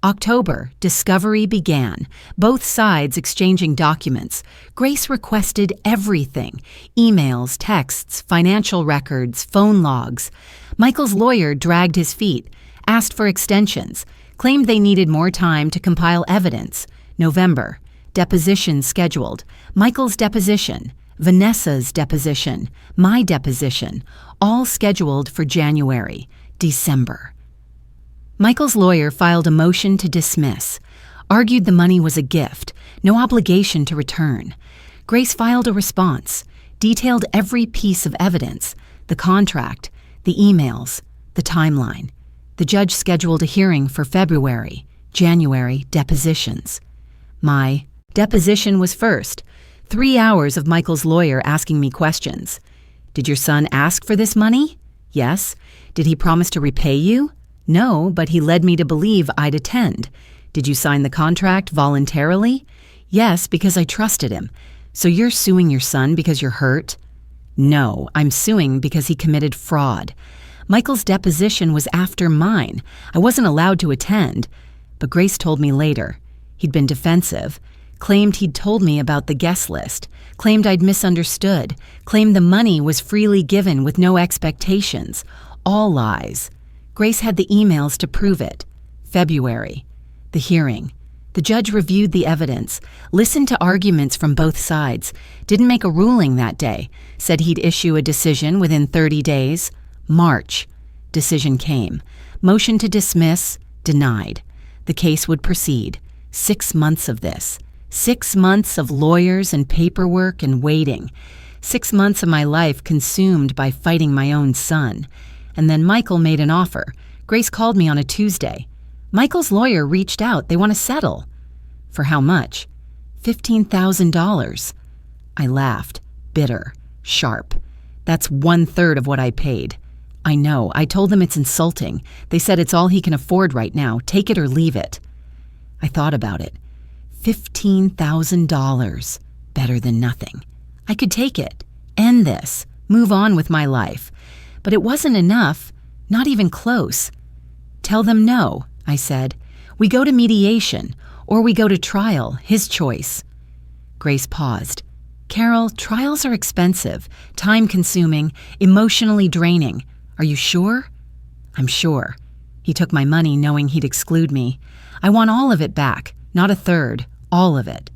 [SPEAKER 1] October, discovery began, both sides exchanging documents. Grace requested everything: emails, texts, financial records, phone logs. Michael's lawyer dragged his feet, asked for extensions, claimed they needed more time to compile evidence. November, depositions scheduled. Michael's deposition, Vanessa's deposition, my deposition, all scheduled for January. December. Michael's lawyer filed a motion to dismiss, argued the money was a gift, no obligation to return. Grace filed a response, detailed every piece of evidence, the contract, the emails, the timeline. The judge scheduled a hearing for February, January depositions. My deposition was first. 3 hours of Michael's lawyer asking me questions. Did your son ask for this money? Yes. Did he promise to repay you? No, but he led me to believe I'd attend. Did you sign the contract voluntarily? Yes, because I trusted him. So you're suing your son because you're hurt? No, I'm suing because he committed fraud. Michael's deposition was after mine. I wasn't allowed to attend. But Grace told me later. He'd been defensive, claimed he'd told me about the guest list, claimed I'd misunderstood, claimed the money was freely given with no expectations. All lies. Grace had the emails to prove it. February. The hearing. The judge reviewed the evidence, listened to arguments from both sides, didn't make a ruling that day, said he'd issue a decision within 30 days. March. Decision came. Motion to dismiss, denied. The case would proceed. 6 months of this. 6 months of lawyers and paperwork and waiting. 6 months of my life consumed by fighting my own son. And then Michael made an offer. Grace called me on a Tuesday. Michael's lawyer reached out. They want to settle. For how much? $15,000. I laughed, bitter, sharp. That's 1/3 of what I paid. I know. I told them it's insulting. They said it's all he can afford right now. Take it or leave it. I thought about it. $15,000. Better than nothing. I could take it. End this. Move on with my life. But it wasn't enough. Not even close. Tell them no, I said. We go to mediation, or we go to trial, his choice. Grace paused. Carol, trials are expensive, time-consuming, emotionally draining. Are you sure? I'm sure. He took my money knowing he'd exclude me. I want all of it back, not a third, all of it.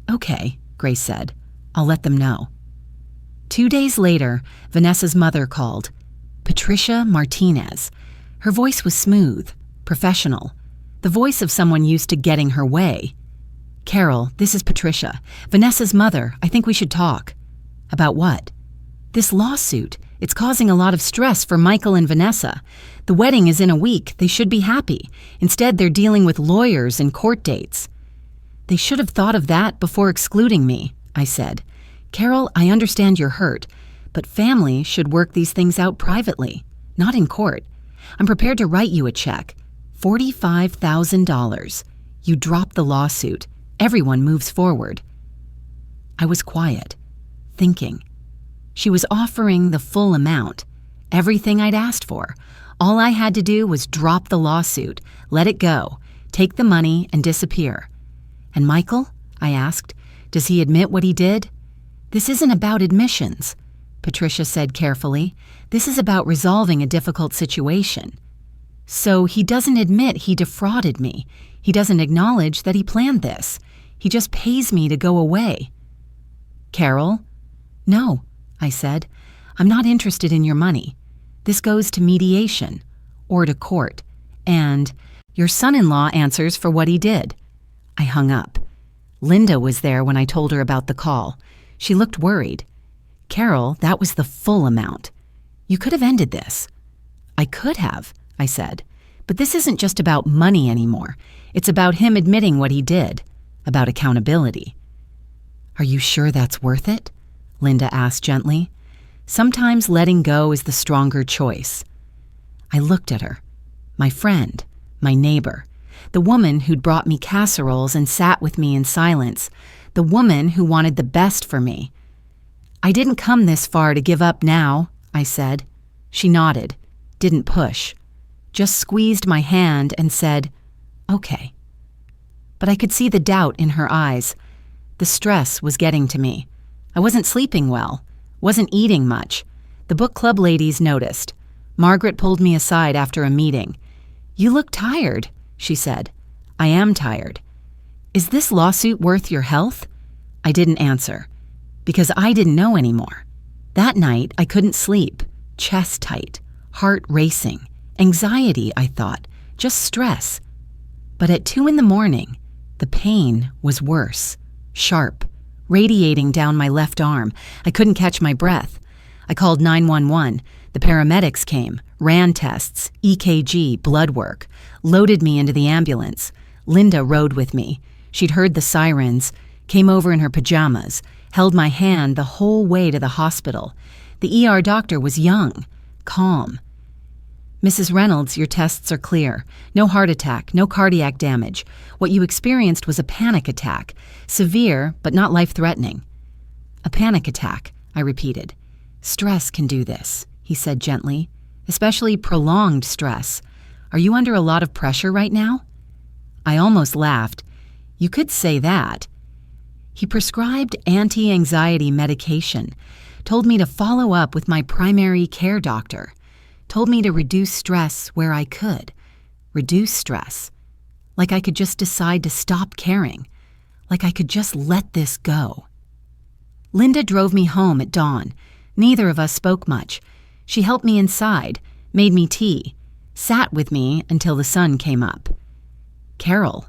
[SPEAKER 1] Okay, Grace said. I'll let them know. 2 days later, Vanessa's mother called. Patricia Martinez. Her voice was smooth, professional, the voice of someone used to getting her way. Carol, this is Patricia. Vanessa's mother. I think we should talk. About what? This lawsuit. It's causing a lot of stress for Michael and Vanessa. The wedding is in a week. They should be happy. Instead, they're dealing with lawyers and court dates. They should have thought of that before excluding me, I said. Carol, I understand you're hurt, but family should work these things out privately, not in court. I'm prepared to write you a check. $45,000. You drop the lawsuit. Everyone moves forward. I was quiet, thinking. She was offering the full amount, everything I'd asked for. All I had to do was drop the lawsuit, let it go, take the money, and disappear. And Michael? I asked. Does he admit what he did? This isn't about admissions, Patricia said carefully. This is about resolving a difficult situation. So he doesn't admit he defrauded me. He doesn't acknowledge that he planned this. He just pays me to go away. Carol? No, I said. I'm not interested in your money. This goes to mediation, or to court, and your son-in-law answers for what he did. I hung up. Linda was there when I told her about the call. She looked worried. Carol, that was the full amount. You could have ended this. I could have, I said. But this isn't just about money anymore. It's about him admitting what he did, about accountability. Are you sure that's worth it? Linda asked gently. Sometimes letting go is the stronger choice. I looked at her. My friend, my neighbor, the woman who'd brought me casseroles and sat with me in silence, the woman who wanted the best for me. I didn't come this far to give up now, I said. She nodded, didn't push, just squeezed my hand and said, okay. But I could see the doubt in her eyes. The stress was getting to me. I wasn't sleeping well, wasn't eating much. The book club ladies noticed. Margaret pulled me aside after a meeting. You look tired, she said. I am tired. Is this lawsuit worth your health? I didn't answer, because I didn't know anymore. That night, I couldn't sleep, chest tight, heart racing, anxiety, I thought, just stress. But at 2 a.m, the pain was worse, sharp, radiating down my left arm. I couldn't catch my breath. I called 911. The paramedics came, ran tests, EKG, blood work, loaded me into the ambulance. Linda rode with me. She'd heard the sirens, came over in her pajamas, held my hand the whole way to the hospital. The ER doctor was young, calm. Mrs. Reynolds, your tests are clear. No heart attack, no cardiac damage. What you experienced was a panic attack. Severe, but not life-threatening. A panic attack, I repeated. Stress can do this, he said gently, especially prolonged stress. Are you under a lot of pressure right now? I almost laughed. You could say that. He prescribed anti-anxiety medication, told me to follow up with my primary care doctor, told me to reduce stress where I could. Reduce stress. Like I could just decide to stop caring. Like I could just let this go. Linda drove me home at dawn. Neither of us spoke much. She helped me inside, made me tea, sat with me until the sun came up. Carol,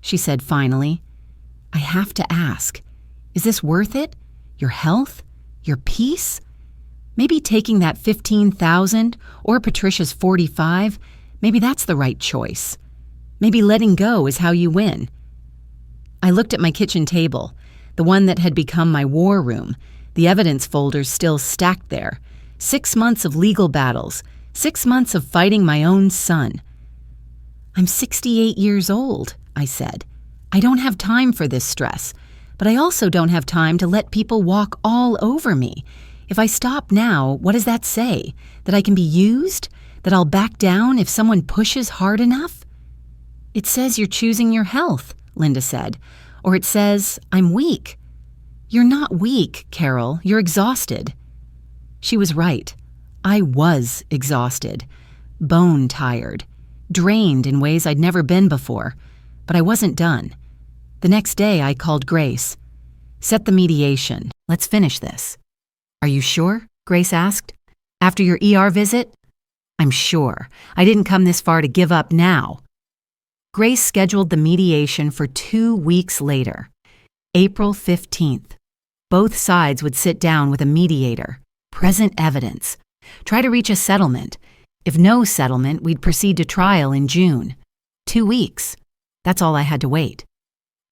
[SPEAKER 1] she said finally, I have to ask, is this worth it? Your health? Your peace? Maybe taking that $15,000 or Patricia's $45,000, maybe that's the right choice. Maybe letting go is how you win. I looked at my kitchen table, the one that had become my war room, the evidence folders still stacked there. 6 months of legal battles, 6 months of fighting my own son. I'm 68 years old, I said. I don't have time for this stress, but I also don't have time to let people walk all over me. If I stop now, what does that say? That I can be used? That I'll back down if someone pushes hard enough? It says you're choosing your health, Linda said. Or it says, I'm weak. You're not weak, Carol. You're exhausted. She was right. I was exhausted, bone tired, drained in ways I'd never been before. But I wasn't done. The next day, I called Grace. Set the mediation. Let's finish this. Are you sure? Grace asked. After your ER visit? I'm sure. I didn't come this far to give up now. Grace scheduled the mediation for 2 weeks later, April 15th. Both sides would sit down with a mediator, present evidence, try to reach a settlement. If no settlement, we'd proceed to trial in June. 2 weeks. That's all I had to wait.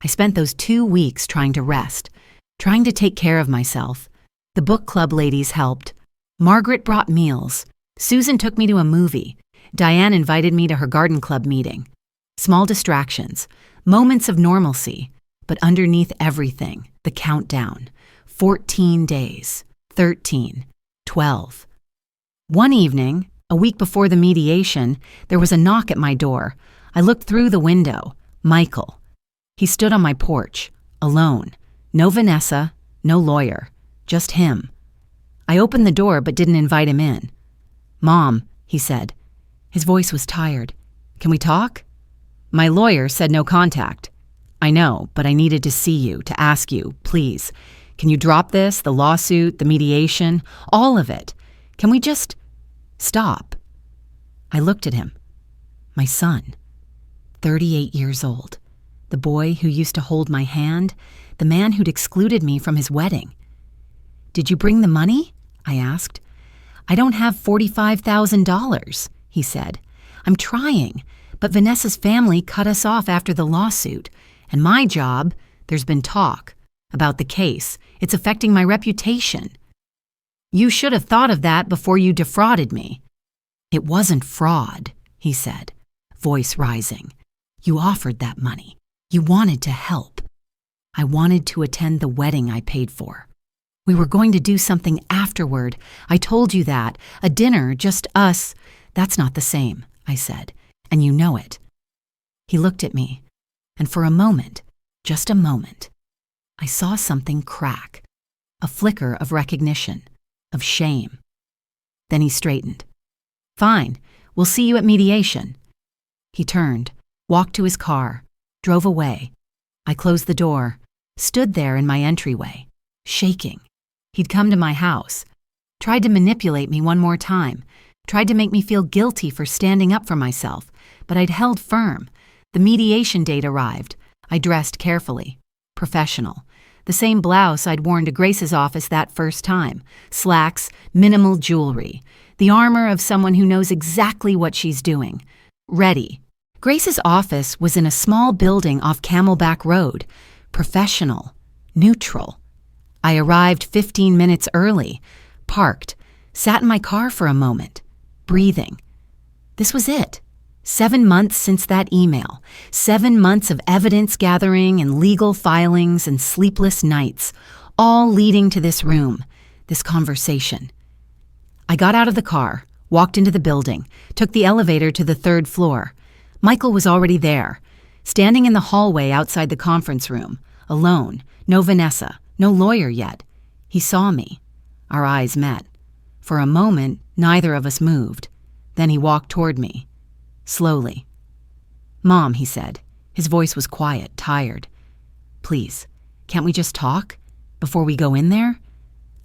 [SPEAKER 1] I spent those 2 weeks trying to rest, trying to take care of myself. The book club ladies helped. Margaret brought meals. Susan took me to a movie. Diane invited me to her garden club meeting. Small distractions, moments of normalcy, but underneath everything, the countdown. 14 days, 13, 12. One evening, a week before the mediation, there was a knock at my door. I looked through the window. Michael. He stood on my porch, alone. No Vanessa, no lawyer, just him. I opened the door but didn't invite him in. Mom, he said. His voice was tired. Can we talk? My lawyer said no contact. I know, but I needed to see you, to ask you, please. Can you drop this, the lawsuit, the mediation, all of it? Can we just stop? I looked at him. My son, 38 years old. The boy who used to hold my hand, the man who'd excluded me from his wedding. Did you bring the money? I asked. I don't have $45,000, he said. I'm trying, but Vanessa's family cut us off after the lawsuit. And my job, there's been talk about the case. It's affecting my reputation. You should have thought of that before you defrauded me. It wasn't fraud, he said, voice rising. You offered that money. You wanted to help. I wanted to attend the wedding I paid for. We were going to do something afterward. I told you that. A dinner, just us. That's not the same, I said, and you know it. He looked at me, and for a moment, just a moment, I saw something crack, a flicker of recognition, of shame. Then he straightened. Fine, we'll see you at mediation. He turned, walked to his car, drove away. I closed the door, stood there in my entryway, shaking. He'd come to my house, tried to manipulate me one more time, tried to make me feel guilty for standing up for myself, but I'd held firm. The mediation date arrived. I dressed carefully, professional. The same blouse I'd worn to Grace's office that first time, slacks, minimal jewelry, the armor of someone who knows exactly what she's doing. Ready. Grace's office was in a small building off Camelback Road. Professional, neutral. I arrived 15 minutes early, parked, sat in my car for a moment, breathing. This was it. 7 months since that email, 7 months of evidence gathering and legal filings and sleepless nights, all leading to this room, this conversation. I got out of the car, walked into the building, took the elevator to the 3rd floor. Michael was already there, standing in the hallway outside the conference room, alone, no Vanessa, no lawyer yet. He saw me. Our eyes met. For a moment, neither of us moved. Then he walked toward me. Slowly. Mom, he said. His voice was quiet, tired. Please, can't we just talk? Before we go in there?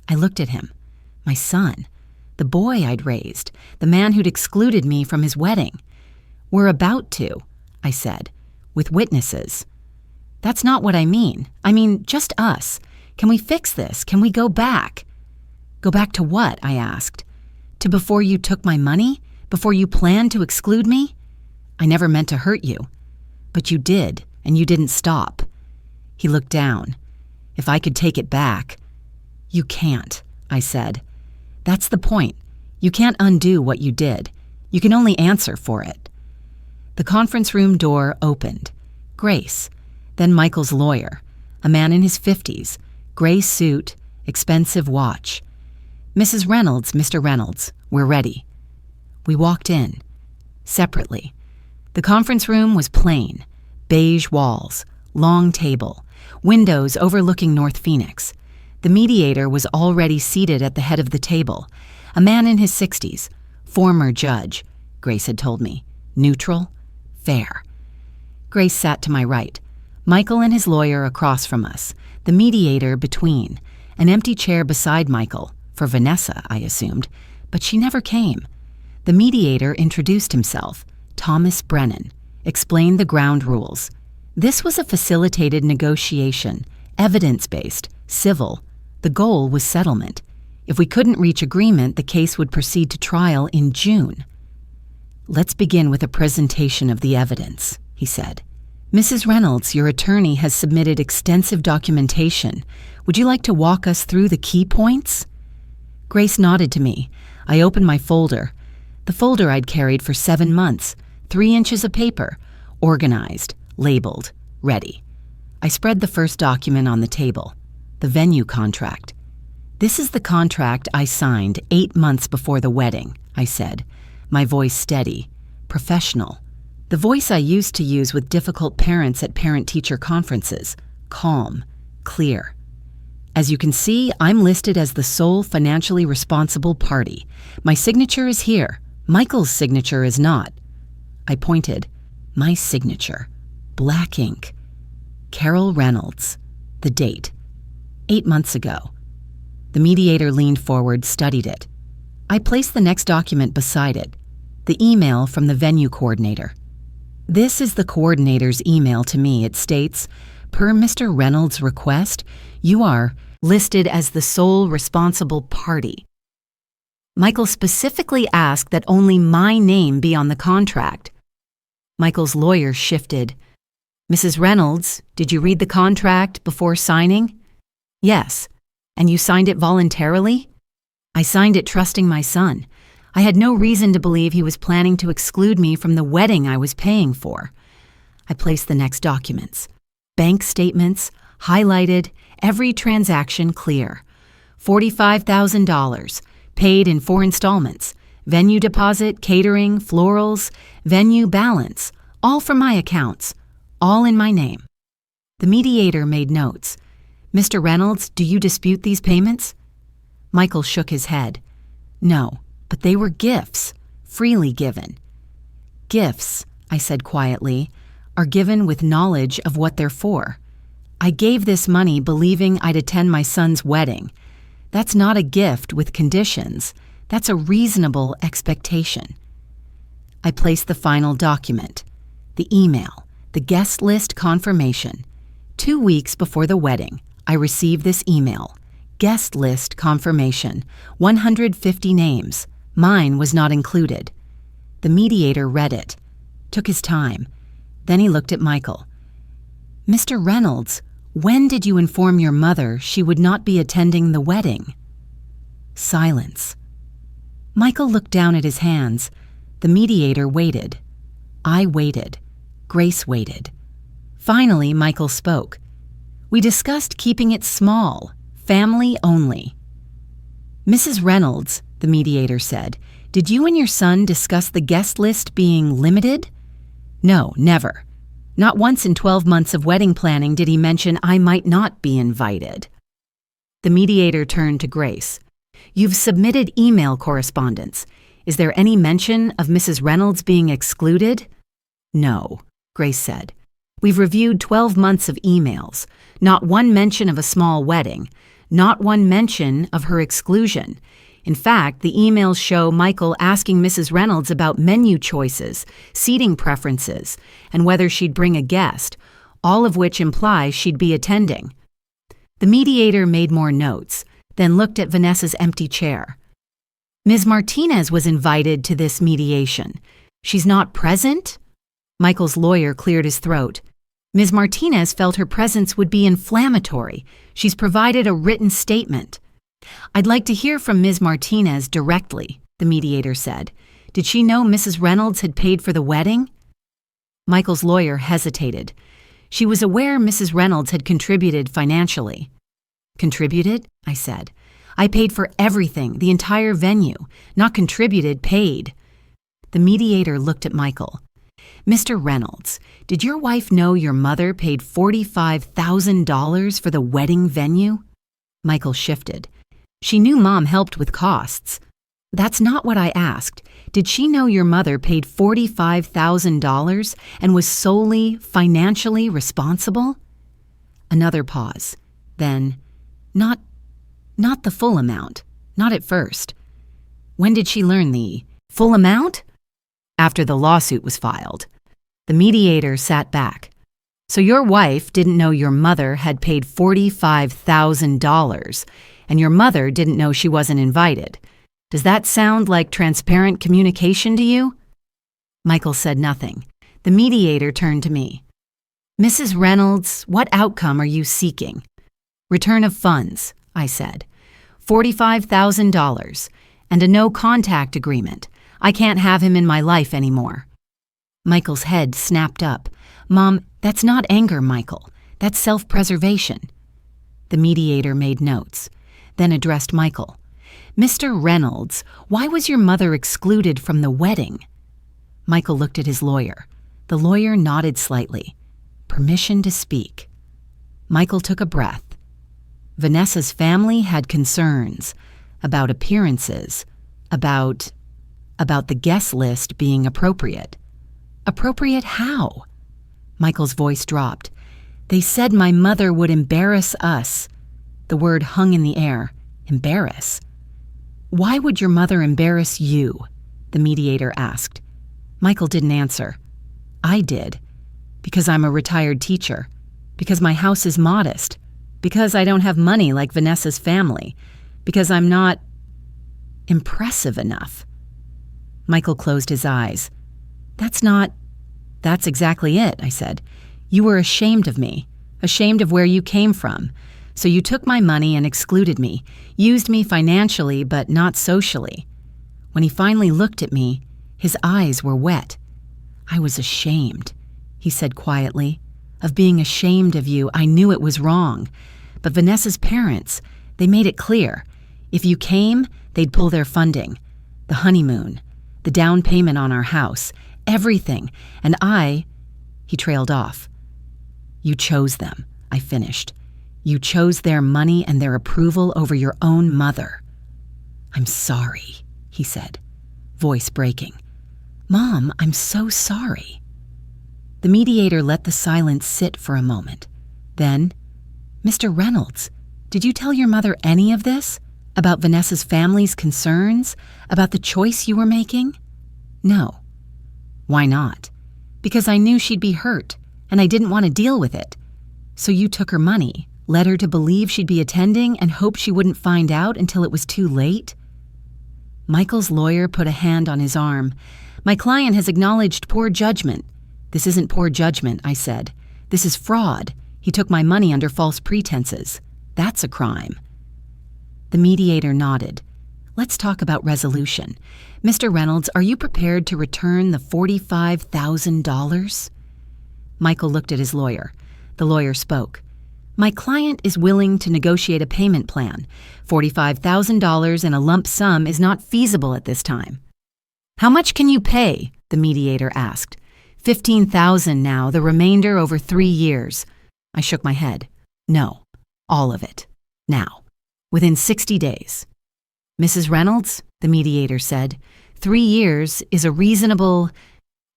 [SPEAKER 1] I looked at him. My son. The boy I'd raised. The man who'd excluded me from his wedding. We're about to, I said, with witnesses. That's not what I mean. I mean, just us. Can we fix this? Can we go back? Go back to what? I asked. To before you took my money? Before you planned to exclude me? I never meant to hurt you. But you did, and you didn't stop. He looked down. If I could take it back. You can't, I said. That's the point. You can't undo what you did. You can only answer for it. The conference room door opened. Grace, then Michael's lawyer, a man in his 50s, gray suit, expensive watch. Mrs. Reynolds, Mr. Reynolds, we're ready. We walked in, separately. The conference room was plain, beige walls, long table, windows overlooking North Phoenix. The mediator was already seated at the head of the table, a man in his 60s, former judge, Grace had told me, neutral, fair. Grace sat to my right, Michael and his lawyer across from us, the mediator between, an empty chair beside Michael, for Vanessa, I assumed, but she never came. The mediator introduced himself, Thomas Brennan, explained the ground rules. This was a facilitated negotiation, evidence-based, civil. The goal was settlement. If we couldn't reach agreement, the case would proceed to trial in June. Let's begin with a presentation of the evidence, he said. Mrs. Reynolds, your attorney has submitted extensive documentation. Would you like to walk us through the key points? Grace nodded to me. I opened my folder. The folder I'd carried for 7 months, 3 inches of paper, organized, labeled, ready. I spread the first document on the table, the venue contract. This is the contract I signed 8 months before the wedding, I said, my voice steady, professional. The voice I used to use with difficult parents at parent-teacher conferences, calm, clear. As you can see, I'm listed as the sole financially responsible party. My signature is here. Michael's signature is not. I pointed. My signature. Black ink. Carol Reynolds. The date. 8 months ago. The mediator leaned forward, studied it. I placed the next document beside it. The email from the venue coordinator. This is the coordinator's email to me. It states, per Mr. Reynolds' request, you are listed as the sole responsible party. Michael specifically asked that only my name be on the contract. Michael's lawyer shifted. Mrs. Reynolds, did you read the contract before signing? Yes. And you signed it voluntarily? I signed it trusting my son. I had no reason to believe he was planning to exclude me from the wedding I was paying for. I placed the next documents. Bank statements, highlighted, every transaction clear. $45,000, paid in 4 installments. Venue deposit, catering, florals, venue balance, all from my accounts, all in my name. The mediator made notes. Mr. Reynolds, do you dispute these payments? Michael shook his head. No, but they were gifts, freely given. Gifts, I said quietly, are given with knowledge of what they're for. I gave this money believing I'd attend my son's wedding. That's not a gift with conditions. That's a reasonable expectation. I placed the final document, the email, the guest list confirmation. 2 weeks before the wedding, I received this email. Guest list confirmation, 150 names. Mine was not included. The mediator read it, took his time. Then he looked at Michael. Mr. Reynolds, when did you inform your mother she would not be attending the wedding? Silence. Michael looked down at his hands. The mediator waited. I waited. Grace waited. Finally, Michael spoke. We discussed keeping it small, family only. Mrs. Reynolds, the mediator said, did you and your son discuss the guest list being limited? No, never. Not once in 12 months of wedding planning did he mention I might not be invited. The mediator turned to Grace. You've submitted email correspondence. Is there any mention of Mrs. Reynolds being excluded? No, Grace said. We've reviewed 12 months of emails. Not one mention of a small wedding. Not one mention of her exclusion. In fact, the emails show Michael asking Mrs. Reynolds about menu choices, seating preferences, and whether she'd bring a guest, all of which implies she'd be attending. The mediator made more notes, then looked at Vanessa's empty chair. Ms. Martinez was invited to this mediation. She's not present? Michael's lawyer cleared his throat. Ms. Martinez felt her presence would be inflammatory. She's provided a written statement. I'd like to hear from Ms. Martinez directly, the mediator said. Did she know Mrs. Reynolds had paid for the wedding? Michael's lawyer hesitated. She was aware Mrs. Reynolds had contributed financially. Contributed? I said. I paid for everything, the entire venue. Not contributed, paid. The mediator looked at Michael. Mr. Reynolds, did your wife know your mother paid $45,000 for the wedding venue? Michael shifted. She knew Mom helped with costs. That's not what I asked. Did she know your mother paid $45,000 and was solely financially responsible? Another pause. Then, not the full amount. Not at first. When did she learn the full amount? After the lawsuit was filed. The mediator sat back. So your wife didn't know your mother had paid $45,000, and your mother didn't know she wasn't invited. Does that sound like transparent communication to you? Michael said nothing. The mediator turned to me. Mrs. Reynolds, what outcome are you seeking? Return of funds, I said. $45,000, and a no-contact agreement. I can't have him in my life anymore. Michael's head snapped up. Mom, that's not anger, Michael. That's self-preservation. The mediator made notes, then addressed Michael. Mr. Reynolds, why was your mother excluded from the wedding? Michael looked at his lawyer. The lawyer nodded slightly. Permission to speak. Michael took a breath. Vanessa's family had concerns about appearances, about the guest list being appropriate. Appropriate how? Michael's voice dropped. They said my mother would embarrass us. The word hung in the air. Embarrass. Why would your mother embarrass you? The mediator asked. Michael didn't answer. I did. Because I'm a retired teacher. Because my house is modest. Because I don't have money like Vanessa's family. Because I'm not impressive enough. Michael closed his eyes. That's exactly it, I said. You were ashamed of me, ashamed of where you came from. So you took my money and excluded me, used me financially but not socially. When he finally looked at me, his eyes were wet. I was ashamed, he said quietly. Of being ashamed of you, I knew it was wrong. But Vanessa's parents, they made it clear. If you came, they'd pull their funding. The honeymoon, the down payment on our house, everything. And he trailed off. You chose them, I finished. You chose their money and their approval over your own mother. I'm sorry, he said, voice breaking. Mom, I'm so sorry. The mediator let the silence sit for a moment. Then, Mr. Reynolds, did you tell your mother any of this? About Vanessa's family's concerns? About the choice you were making? No. Why not? Because I knew she'd be hurt, and I didn't want to deal with it. So you took her money, led her to believe she'd be attending, and hoped she wouldn't find out until it was too late? Michael's lawyer put a hand on his arm. My client has acknowledged poor judgment. This isn't poor judgment, I said. This is fraud. He took my money under false pretenses. That's a crime. The mediator nodded. Let's talk about resolution. Mr. Reynolds, are you prepared to return the $45,000? Michael looked at his lawyer. The lawyer spoke. My client is willing to negotiate a payment plan. $45,000 in a lump sum is not feasible at this time. How much can you pay? The mediator asked. $15,000 now, the remainder over 3 years. I shook my head. No, all of it. Now, within 60 days. Mrs. Reynolds, the mediator said, 3 years is a reasonable...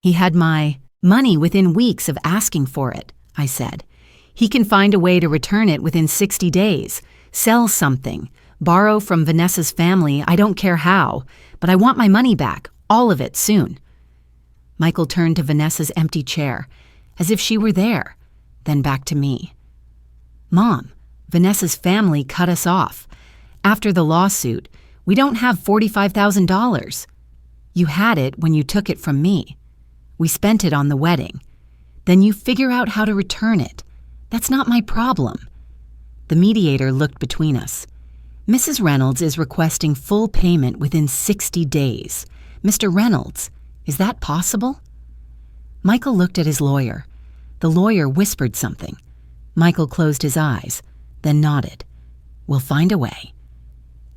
[SPEAKER 1] He had my money within weeks of asking for it, I said. He can find a way to return it within 60 days, sell something, borrow from Vanessa's family, I don't care how, but I want my money back, all of it, soon. Michael turned to Vanessa's empty chair, as if she were there, then back to me. Mom, Vanessa's family cut us off. After the lawsuit, we don't have $45,000. You had it when you took it from me. We spent it on the wedding. Then you figure out how to return it. That's not my problem. The mediator looked between us. Mrs. Reynolds is requesting full payment within 60 days. Mr. Reynolds, is that possible? Michael looked at his lawyer. The lawyer whispered something. Michael closed his eyes, then nodded. We'll find a way.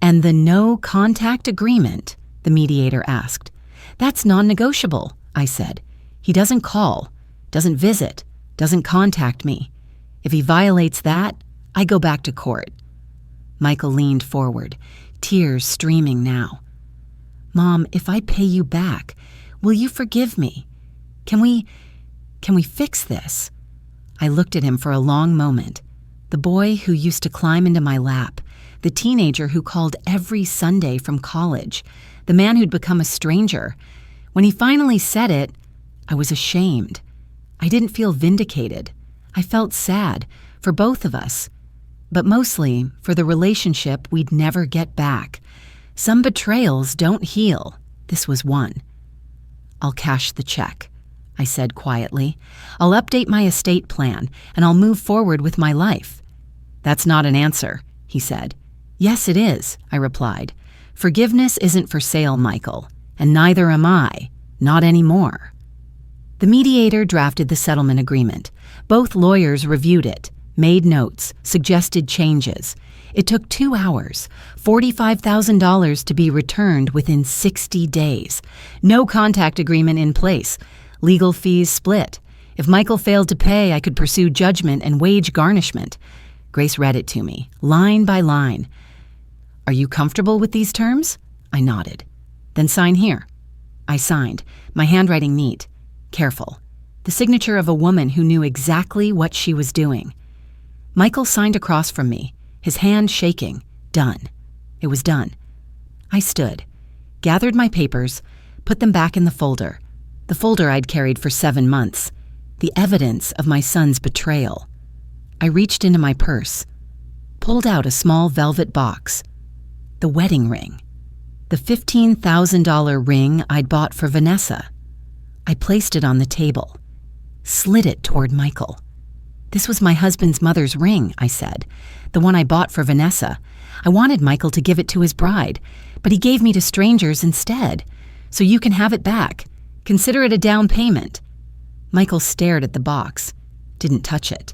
[SPEAKER 1] And the no contact agreement? The mediator asked. That's non-negotiable, I said. He doesn't call, doesn't visit, doesn't contact me. If he violates that, I go back to court. Michael leaned forward, tears streaming now. Mom, if I pay you back, will you forgive me? Can we fix this? I looked at him for a long moment. The boy who used to climb into my lap, the teenager who called every Sunday from college, the man who'd become a stranger. When he finally said it, I was ashamed. I didn't feel vindicated. I felt sad for both of us, but mostly for the relationship we'd never get back. Some betrayals don't heal. This was one. I'll cash the check, I said quietly. I'll update my estate plan, and I'll move forward with my life. That's not an answer, he said. Yes, it is, I replied. Forgiveness isn't for sale, Michael, and neither am I. Not anymore. The mediator drafted the settlement agreement. Both lawyers reviewed it, made notes, suggested changes. It took 2 hours, $45,000 to be returned within 60 days. No contact agreement in place. Legal fees split. If Michael failed to pay, I could pursue judgment and wage garnishment. Grace read it to me, line by line. Are you comfortable with these terms? I nodded. Then sign here. I signed, my handwriting neat, careful. The signature of a woman who knew exactly what she was doing. Michael signed across from me, his hand shaking. Done. It was done. I stood, gathered my papers, put them back in the folder I'd carried for 7 months, the evidence of my son's betrayal. I reached into my purse. pulled out a small velvet box. The wedding ring. The $15,000 ring I'd bought for Vanessa. I placed it on the table, slid it toward Michael. "This was my husband's mother's ring," I said, "the one I bought for Vanessa. I wanted Michael to give it to his bride, but he gave me to strangers instead. So you can have it back. Consider it a down payment." Michael stared at the box, didn't touch it.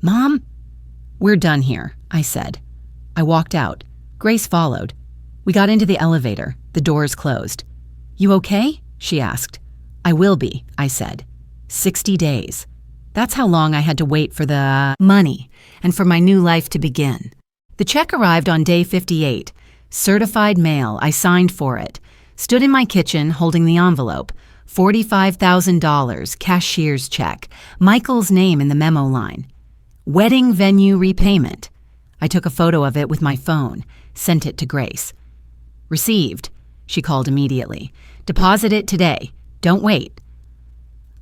[SPEAKER 1] "Mom?" "We're done here," I said. I walked out. Grace followed. We got into the elevator. The doors closed. "You okay?" she asked. "I will be," I said. 60 days. That's how long I had to wait for the money and for my new life to begin. The check arrived on day 58. Certified mail. I signed for it. Stood in my kitchen holding the envelope. $45,000, cashier's check. Michael's name in the memo line. Wedding venue repayment. I took a photo of it with my phone, sent it to Grace. "Received," she called immediately. "Deposit it today. Don't wait."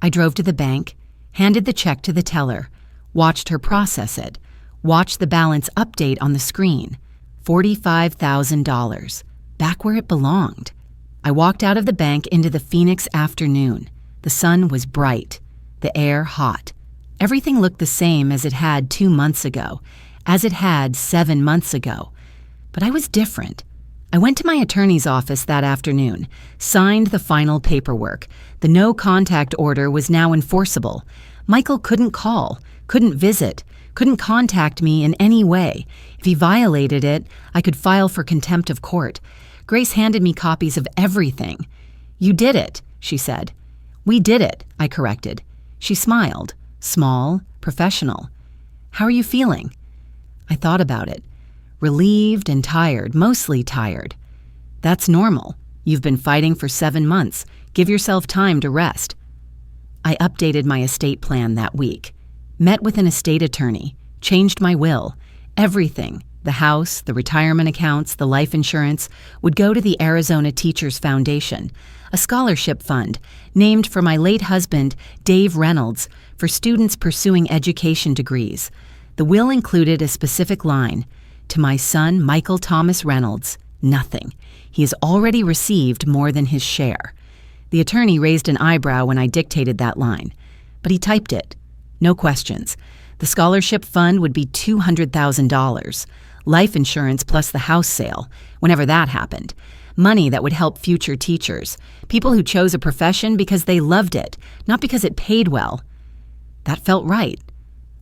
[SPEAKER 1] I drove to the bank, handed the check to the teller, watched her process it, watched the balance update on the screen. $45,000, back where it belonged. I walked out of the bank into the Phoenix afternoon. The sun was bright, the air hot. Everything looked the same as it had 2 months ago, as it had 7 months ago. But I was different. I went to my attorney's office that afternoon, signed the final paperwork. The no-contact order was now enforceable. Michael couldn't call, couldn't visit, couldn't contact me in any way. If he violated it, I could file for contempt of court. Grace handed me copies of everything. "You did it," she said. "We did it," I corrected. She smiled, small, professional. "How are you feeling?" I thought about it. Relieved and tired, mostly tired. "That's normal. You've been fighting for 7 months. Give yourself time to rest." I updated my estate plan that week, met with an estate attorney, changed my will. Everything, the house, the retirement accounts, the life insurance, would go to the Arizona Teachers Foundation, a scholarship fund named for my late husband, Dave Reynolds, for students pursuing education degrees. The will included a specific line, "To my son, Michael Thomas Reynolds, nothing. He has already received more than his share." The attorney raised an eyebrow when I dictated that line, but he typed it. No questions. The scholarship fund would be $200,000. Life insurance plus the house sale, whenever that happened. Money that would help future teachers. People who chose a profession because they loved it, not because it paid well. That felt right.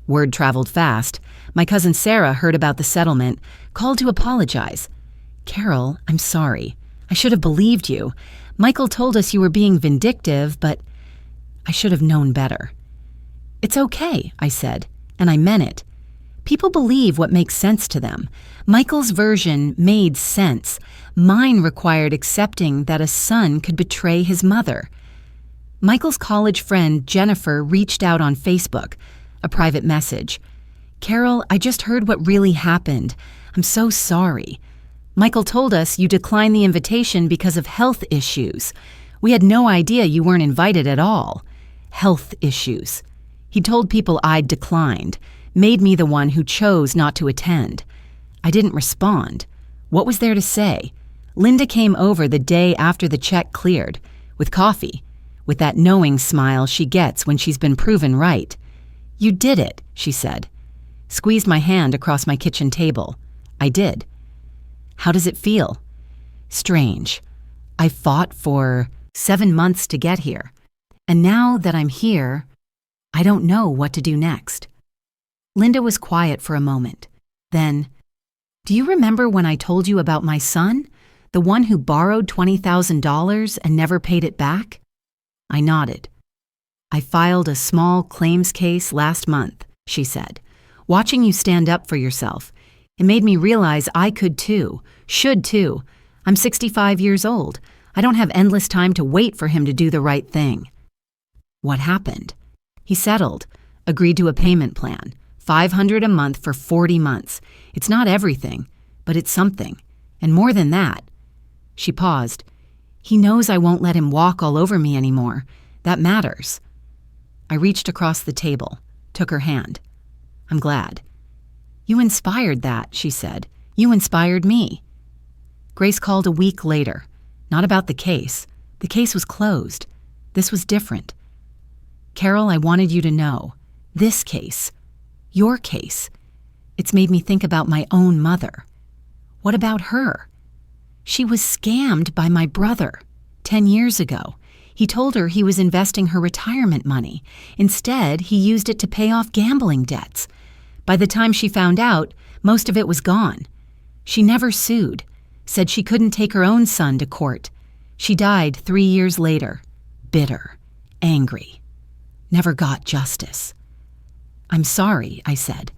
[SPEAKER 1] Word traveled fast. My cousin Sarah heard about the settlement, called to apologize. "Carol, I'm sorry. I should have believed you. Michael told us you were being vindictive, but I should have known better." "It's okay," I said, and I meant it. People believe what makes sense to them. Michael's version made sense. Mine required accepting that a son could betray his mother. Michael's college friend, Jennifer, reached out on Facebook, a private message. "Carol, I just heard what really happened. I'm so sorry. Michael told us you declined the invitation because of health issues. We had no idea you weren't invited at all." Health issues. He told people I'd declined, made me the one who chose not to attend. I didn't respond. What was there to say? Linda came over the day after the check cleared, with coffee, with that knowing smile she gets when she's been proven right. "You did it," she said. Squeezed my hand across my kitchen table. I did. "How does it feel?" "Strange. I fought for 7 months to get here. And now that I'm here, I don't know what to do next." Linda was quiet for a moment. Then, "Do you remember when I told you about my son? The one who borrowed $20,000 and never paid it back?" I nodded. "I filed a small claims case last month," she said. "Watching you stand up for yourself, it made me realize I could too, should too. I'm 65 years old. I don't have endless time to wait for him to do the right thing." "What happened?" "He settled, agreed to a payment plan, $500 a month for 40 months. It's not everything, but it's something. And more than that." She paused. "He knows I won't let him walk all over me anymore. That matters." I reached across the table, took her hand. "I'm glad." You inspired that, she said. You inspired me. Grace called a week later. Not about the case. The case was closed. This was different. Carol, I wanted you to know. This case. Your case. It's made me think about my own mother. What about her? She was scammed by my brother 10 years ago. He told her he was investing her retirement money. Instead, he used it to pay off gambling debts. By the time she found out, most of it was gone. She never sued, said she couldn't take her own son to court. She died 3 years later, bitter, angry. Never got justice. I'm sorry, I said.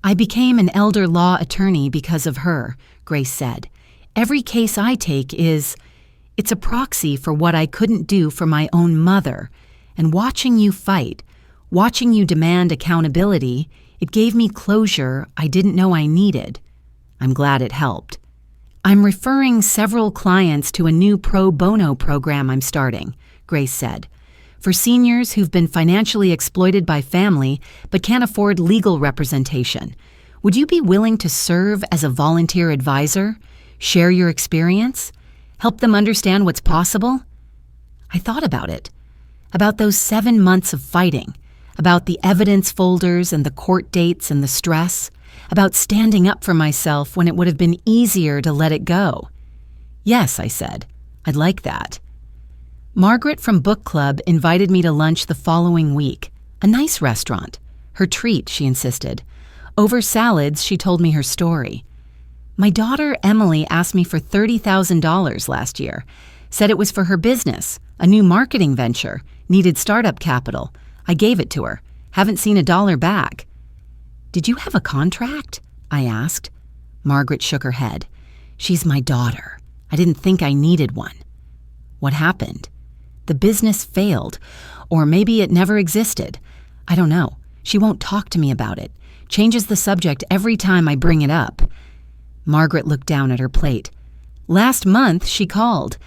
[SPEAKER 1] I became an elder law attorney because of her, Grace said. Every case I take it's a proxy for what I couldn't do for my own mother. And watching you fight, watching you demand accountability, it gave me closure I didn't know I needed. I'm glad it helped. I'm referring several clients to a new pro bono program I'm starting, Grace said. For seniors who've been financially exploited by family but can't afford legal representation. Would you be willing to serve as a volunteer advisor? Share your experience? Help them understand what's possible? I thought about it. About those 7 months of fighting. About the evidence folders and the court dates and the stress. About standing up for myself when it would have been easier to let it go. Yes, I said. I'd like that. Margaret from book club invited me to lunch the following week. A nice restaurant. Her treat, she insisted. Over salads, she told me her story. My daughter Emily asked me for $30,000 last year. Said it was for her business, a new marketing venture, needed startup capital. I gave it to her. Haven't seen a dollar back. Did you have a contract? I asked. Margaret shook her head. She's my daughter. I didn't think I needed one. What happened? The business failed, or maybe it never existed. I don't know. She won't talk to me about it. Changes the subject every time I bring it up. Margaret looked down at her plate. Last month, she called,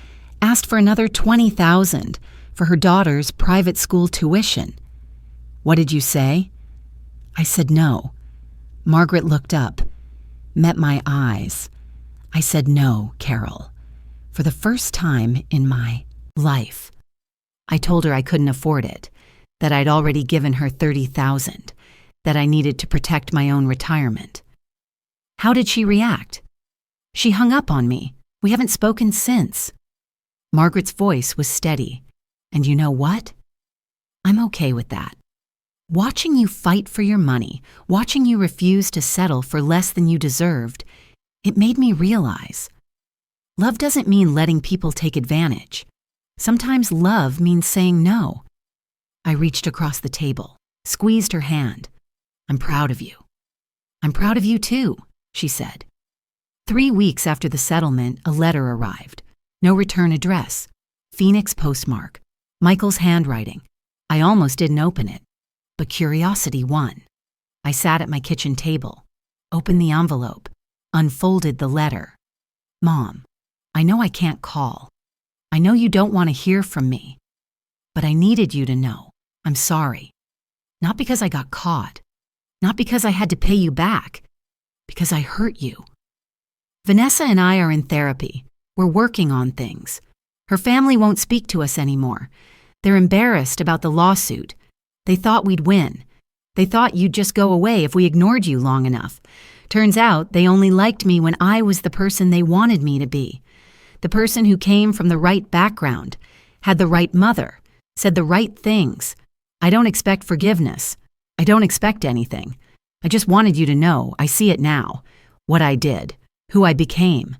[SPEAKER 1] asked for another $20,000 for her daughter's private school tuition. What did you say? I said no. Margaret looked up, met my eyes. I said no, Carol. For the first time in my life. I told her I couldn't afford it, that I'd already given her $30,000, that I needed to protect my own retirement. How did she react? She hung up on me. We haven't spoken since. Margaret's voice was steady. And you know what? I'm okay with that. Watching you fight for your money, watching you refuse to settle for less than you deserved, it made me realize love doesn't mean letting people take advantage. Sometimes love means saying no. I reached across the table, squeezed her hand. I'm proud of you. I'm proud of you too, she said. 3 weeks after the settlement, a letter arrived. No return address. Phoenix postmark. Michael's handwriting. I almost didn't open it, but curiosity won. I sat at my kitchen table, opened the envelope, unfolded the letter. Mom, I know I can't call. I know you don't want to hear from me, but I needed you to know I'm sorry. Not because I got caught, not because I had to pay you back, because I hurt you. Vanessa and I are in therapy. We're working on things. Her family won't speak to us anymore. They're embarrassed about the lawsuit. They thought we'd win. They thought you'd just go away if we ignored you long enough. Turns out they only liked me when I was the person they wanted me to be. The person who came from the right background, had the right mother, said the right things. I don't expect forgiveness. I don't expect anything. I just wanted you to know, I see it now, what I did, who I became.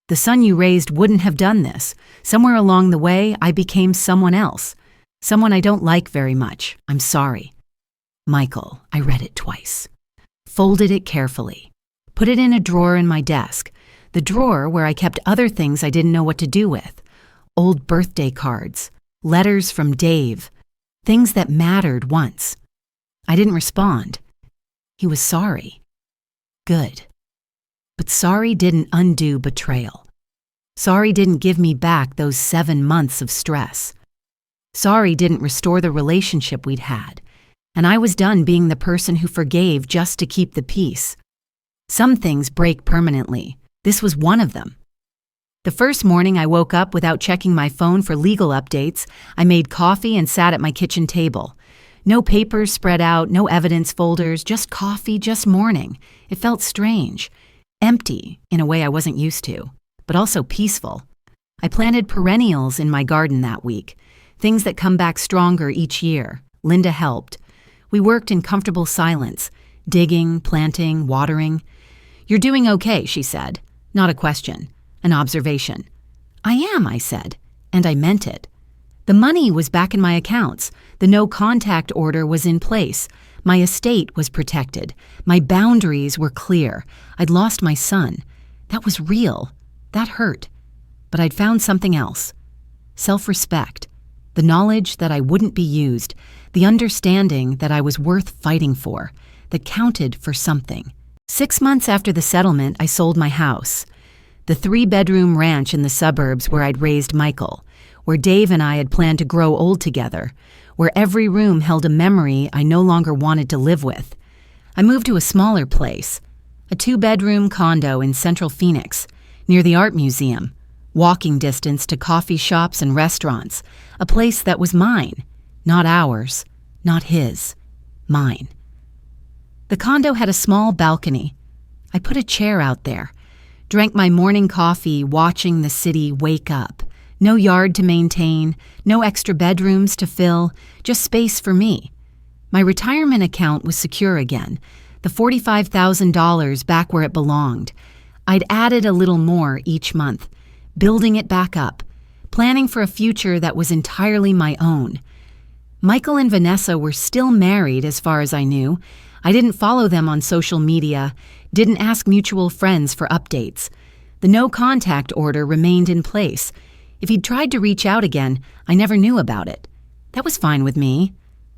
[SPEAKER 1] The son you raised wouldn't have done this. Somewhere along the way, I became someone else. Someone I don't like very much. I'm sorry. Michael, I read it twice. Folded it carefully. Put it in a drawer in my desk. The drawer where I kept other things I didn't know what to do with. Old birthday cards. Letters from Dave. Things that mattered once. I didn't respond. He was sorry. Good. But sorry didn't undo betrayal. Sorry didn't give me back those 7 months of stress. Sorry didn't restore the relationship we'd had, and I was done being the person who forgave just to keep the peace. Some things break permanently. This was one of them. The first morning I woke up without checking my phone for legal updates. I made coffee and sat at my kitchen table. No papers spread out, no evidence folders, just coffee, just morning. It felt strange. Empty, in a way I wasn't used to, but also peaceful. I planted perennials in my garden that week, things that come back stronger each year. Linda helped. We worked in comfortable silence, digging, planting, watering. "You're doing okay," she said. Not a question, an observation. "I am," I said, and I meant it. The money was back in my accounts. The no-contact order was in place. My estate was protected. My boundaries were clear. I'd lost my son. That was real. That hurt. But I'd found something else. Self-respect. The knowledge that I wouldn't be used. The understanding that I was worth fighting for. That counted for something. 6 months after the settlement, I sold my house. The 3-bedroom ranch in the suburbs where I'd raised Michael, where Dave and I had planned to grow old together, where every room held a memory I no longer wanted to live with. I moved to a smaller place, a 2-bedroom condo in central Phoenix, near the art museum, walking distance to coffee shops and restaurants, a place that was mine, not ours, not his, mine. The condo had a small balcony. I put a chair out there, drank my morning coffee watching the city wake up. No yard to maintain, no extra bedrooms to fill, just space for me. My retirement account was secure again, the $45,000 back where it belonged. I'd added a little more each month, building it back up, planning for a future that was entirely my own. Michael and Vanessa were still married as far as I knew. I didn't follow them on social media, didn't ask mutual friends for updates. The no-contact order remained in place. If he'd tried to reach out again, I never knew about it. That was fine with me.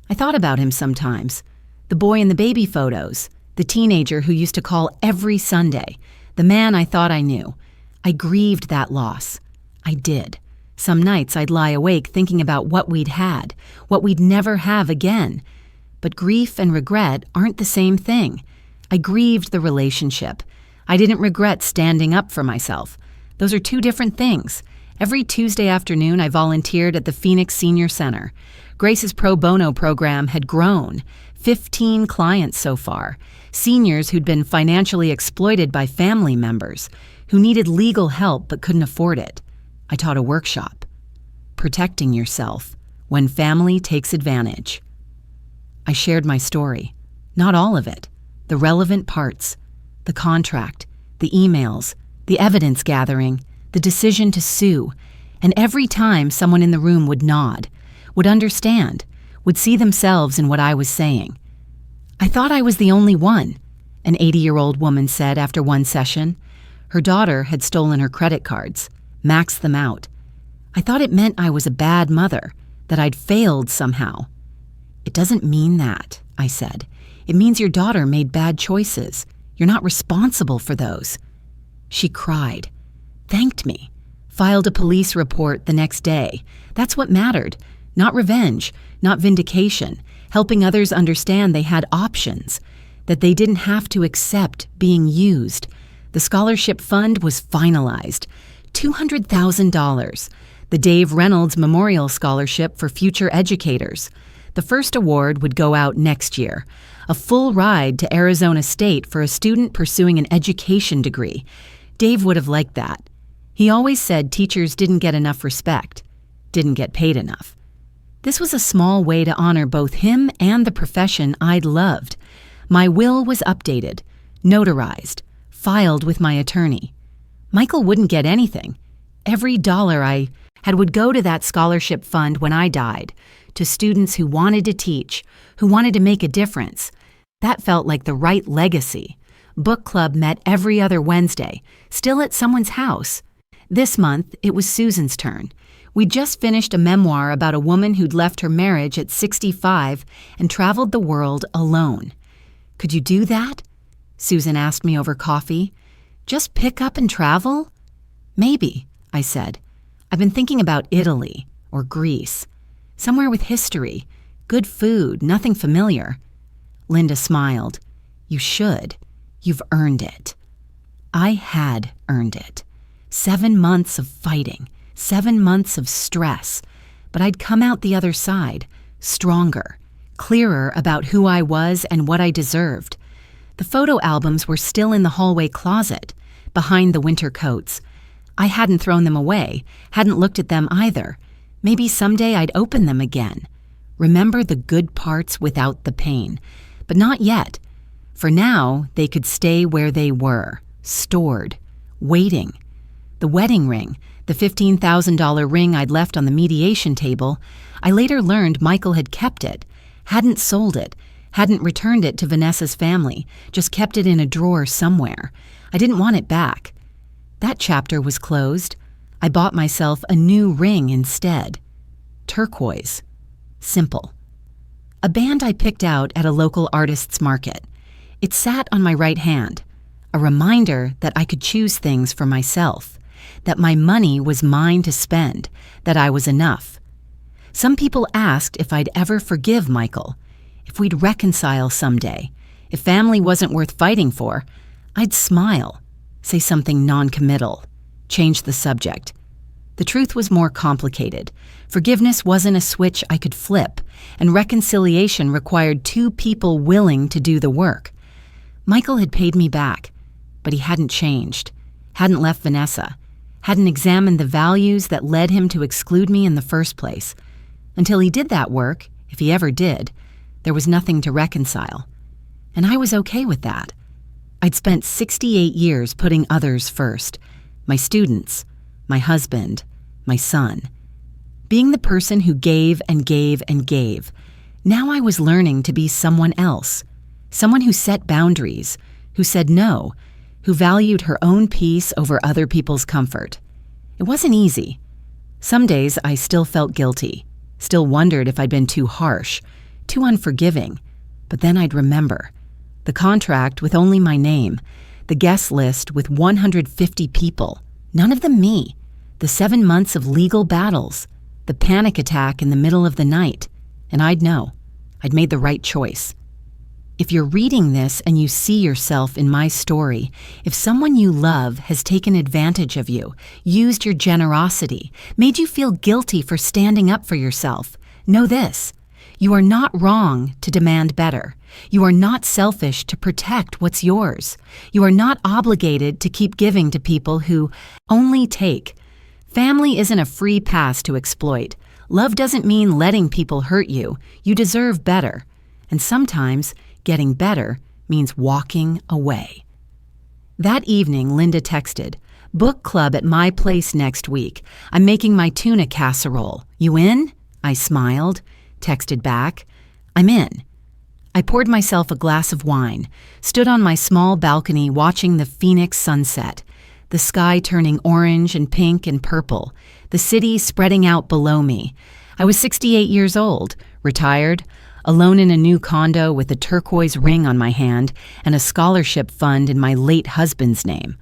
[SPEAKER 1] I thought about him sometimes. The boy in the baby photos, the teenager who used to call every Sunday, the man I thought I knew. I grieved that loss. I did. Some nights I'd lie awake thinking about what we'd had, what we'd never have again. But grief and regret aren't the same thing. I grieved the relationship. I didn't regret standing up for myself. Those are two different things. Every Tuesday afternoon, I volunteered at the Phoenix Senior Center. Grace's pro bono program had grown, 15 clients so far, seniors who'd been financially exploited by family members, who needed legal help but couldn't afford it. I taught a workshop, Protecting Yourself When Family Takes Advantage. I shared my story, not all of it, the relevant parts, the contract, the emails, the evidence gathering, the decision to sue, and every time someone in the room would nod, would understand, would see themselves in what I was saying. "I thought I was the only one," an 80-year-old woman said after one session. Her daughter had stolen her credit cards, maxed them out. "I thought it meant I was a bad mother, that I'd failed somehow." "It doesn't mean that," I said. "It means your daughter made bad choices. You're not responsible for those." She cried, thanked me, filed a police report the next day. That's what mattered. Not revenge, not vindication, helping others understand they had options, that they didn't have to accept being used. The scholarship fund was finalized. $200,000, the Dave Reynolds Memorial Scholarship for Future Educators. The first award would go out next year, a full ride to Arizona State for a student pursuing an education degree. Dave would have liked that. He always said teachers didn't get enough respect, didn't get paid enough. This was a small way to honor both him and the profession I'd loved. My will was updated, notarized, filed with my attorney. Michael wouldn't get anything. Every dollar I had would go to that scholarship fund when I died, to students who wanted to teach, who wanted to make a difference. That felt like the right legacy. Book club met every other Wednesday, still at someone's house. This month, it was Susan's turn. We'd just finished a memoir about a woman who'd left her marriage at 65 and traveled the world alone. "Could you do that?" Susan asked me over coffee. "Just pick up and travel?" "Maybe," I said. "I've been thinking about Italy or Greece. Somewhere with history, good food, nothing familiar." Linda smiled. "You should. You've earned it. I had earned it. 7 months of fighting, 7 months of stress, but I'd come out the other side, stronger, clearer about who I was and what I deserved. The photo albums were still in the hallway closet, behind the winter coats. I hadn't thrown them away, hadn't looked at them either. Maybe someday I'd open them again. Remember the good parts without the pain. But not yet. For now, they could stay where they were, stored, waiting. The wedding ring, the $15,000 ring I'd left on the mediation table, I later learned Michael had kept it, hadn't sold it, hadn't returned it to Vanessa's family, just kept it in a drawer somewhere. I didn't want it back. That chapter was closed. I bought myself a new ring instead. Turquoise. Simple. A band I picked out at a local artist's market. It sat on my right hand, a reminder that I could choose things for myself, that my money was mine to spend, that I was enough. Some people asked if I'd ever forgive Michael, if we'd reconcile someday. If family wasn't worth fighting for, I'd smile, say something non-committal, change the subject. The truth was more complicated. Forgiveness wasn't a switch I could flip, and reconciliation required two people willing to do the work. Michael had paid me back, but he hadn't changed, hadn't left Vanessa, hadn't examined the values that led him to exclude me in the first place. Until he did that work, if he ever did, there was nothing to reconcile. And I was okay with that. I'd spent 68 years putting others first, my students, my husband, my son. Being the person who gave and gave and gave. Now I was learning to be someone else, someone who set boundaries, who said no, who valued her own peace over other people's comfort. It wasn't easy. Some days I still felt guilty, still wondered if I'd been too harsh, too unforgiving. But then I'd remember. The contract with only my name, the guest list with 150 people, none of them me, the 7 months of legal battles, the panic attack in the middle of the night, and I'd know. I'd made the right choice. If you're reading this and you see yourself in my story, if someone you love has taken advantage of you, used your generosity, made you feel guilty for standing up for yourself, know this. You are not wrong to demand better. You are not selfish to protect what's yours. You are not obligated to keep giving to people who only take. Family isn't a free pass to exploit. Love doesn't mean letting people hurt you. You deserve better. And sometimes getting better means walking away. That evening, Linda texted, "Book club at my place next week. I'm making my tuna casserole. You in?" I smiled, texted back, "I'm in." I poured myself a glass of wine, stood on my small balcony watching the Phoenix sunset, the sky turning orange and pink and purple, the city spreading out below me. I was 68 years old, retired, alone in a new condo with a turquoise ring on my hand and a scholarship fund in my late husband's name.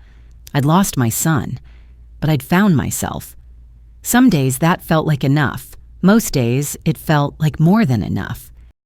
[SPEAKER 1] I'd lost my son, but I'd found myself. Some days that felt like enough. Most days it felt like more than enough.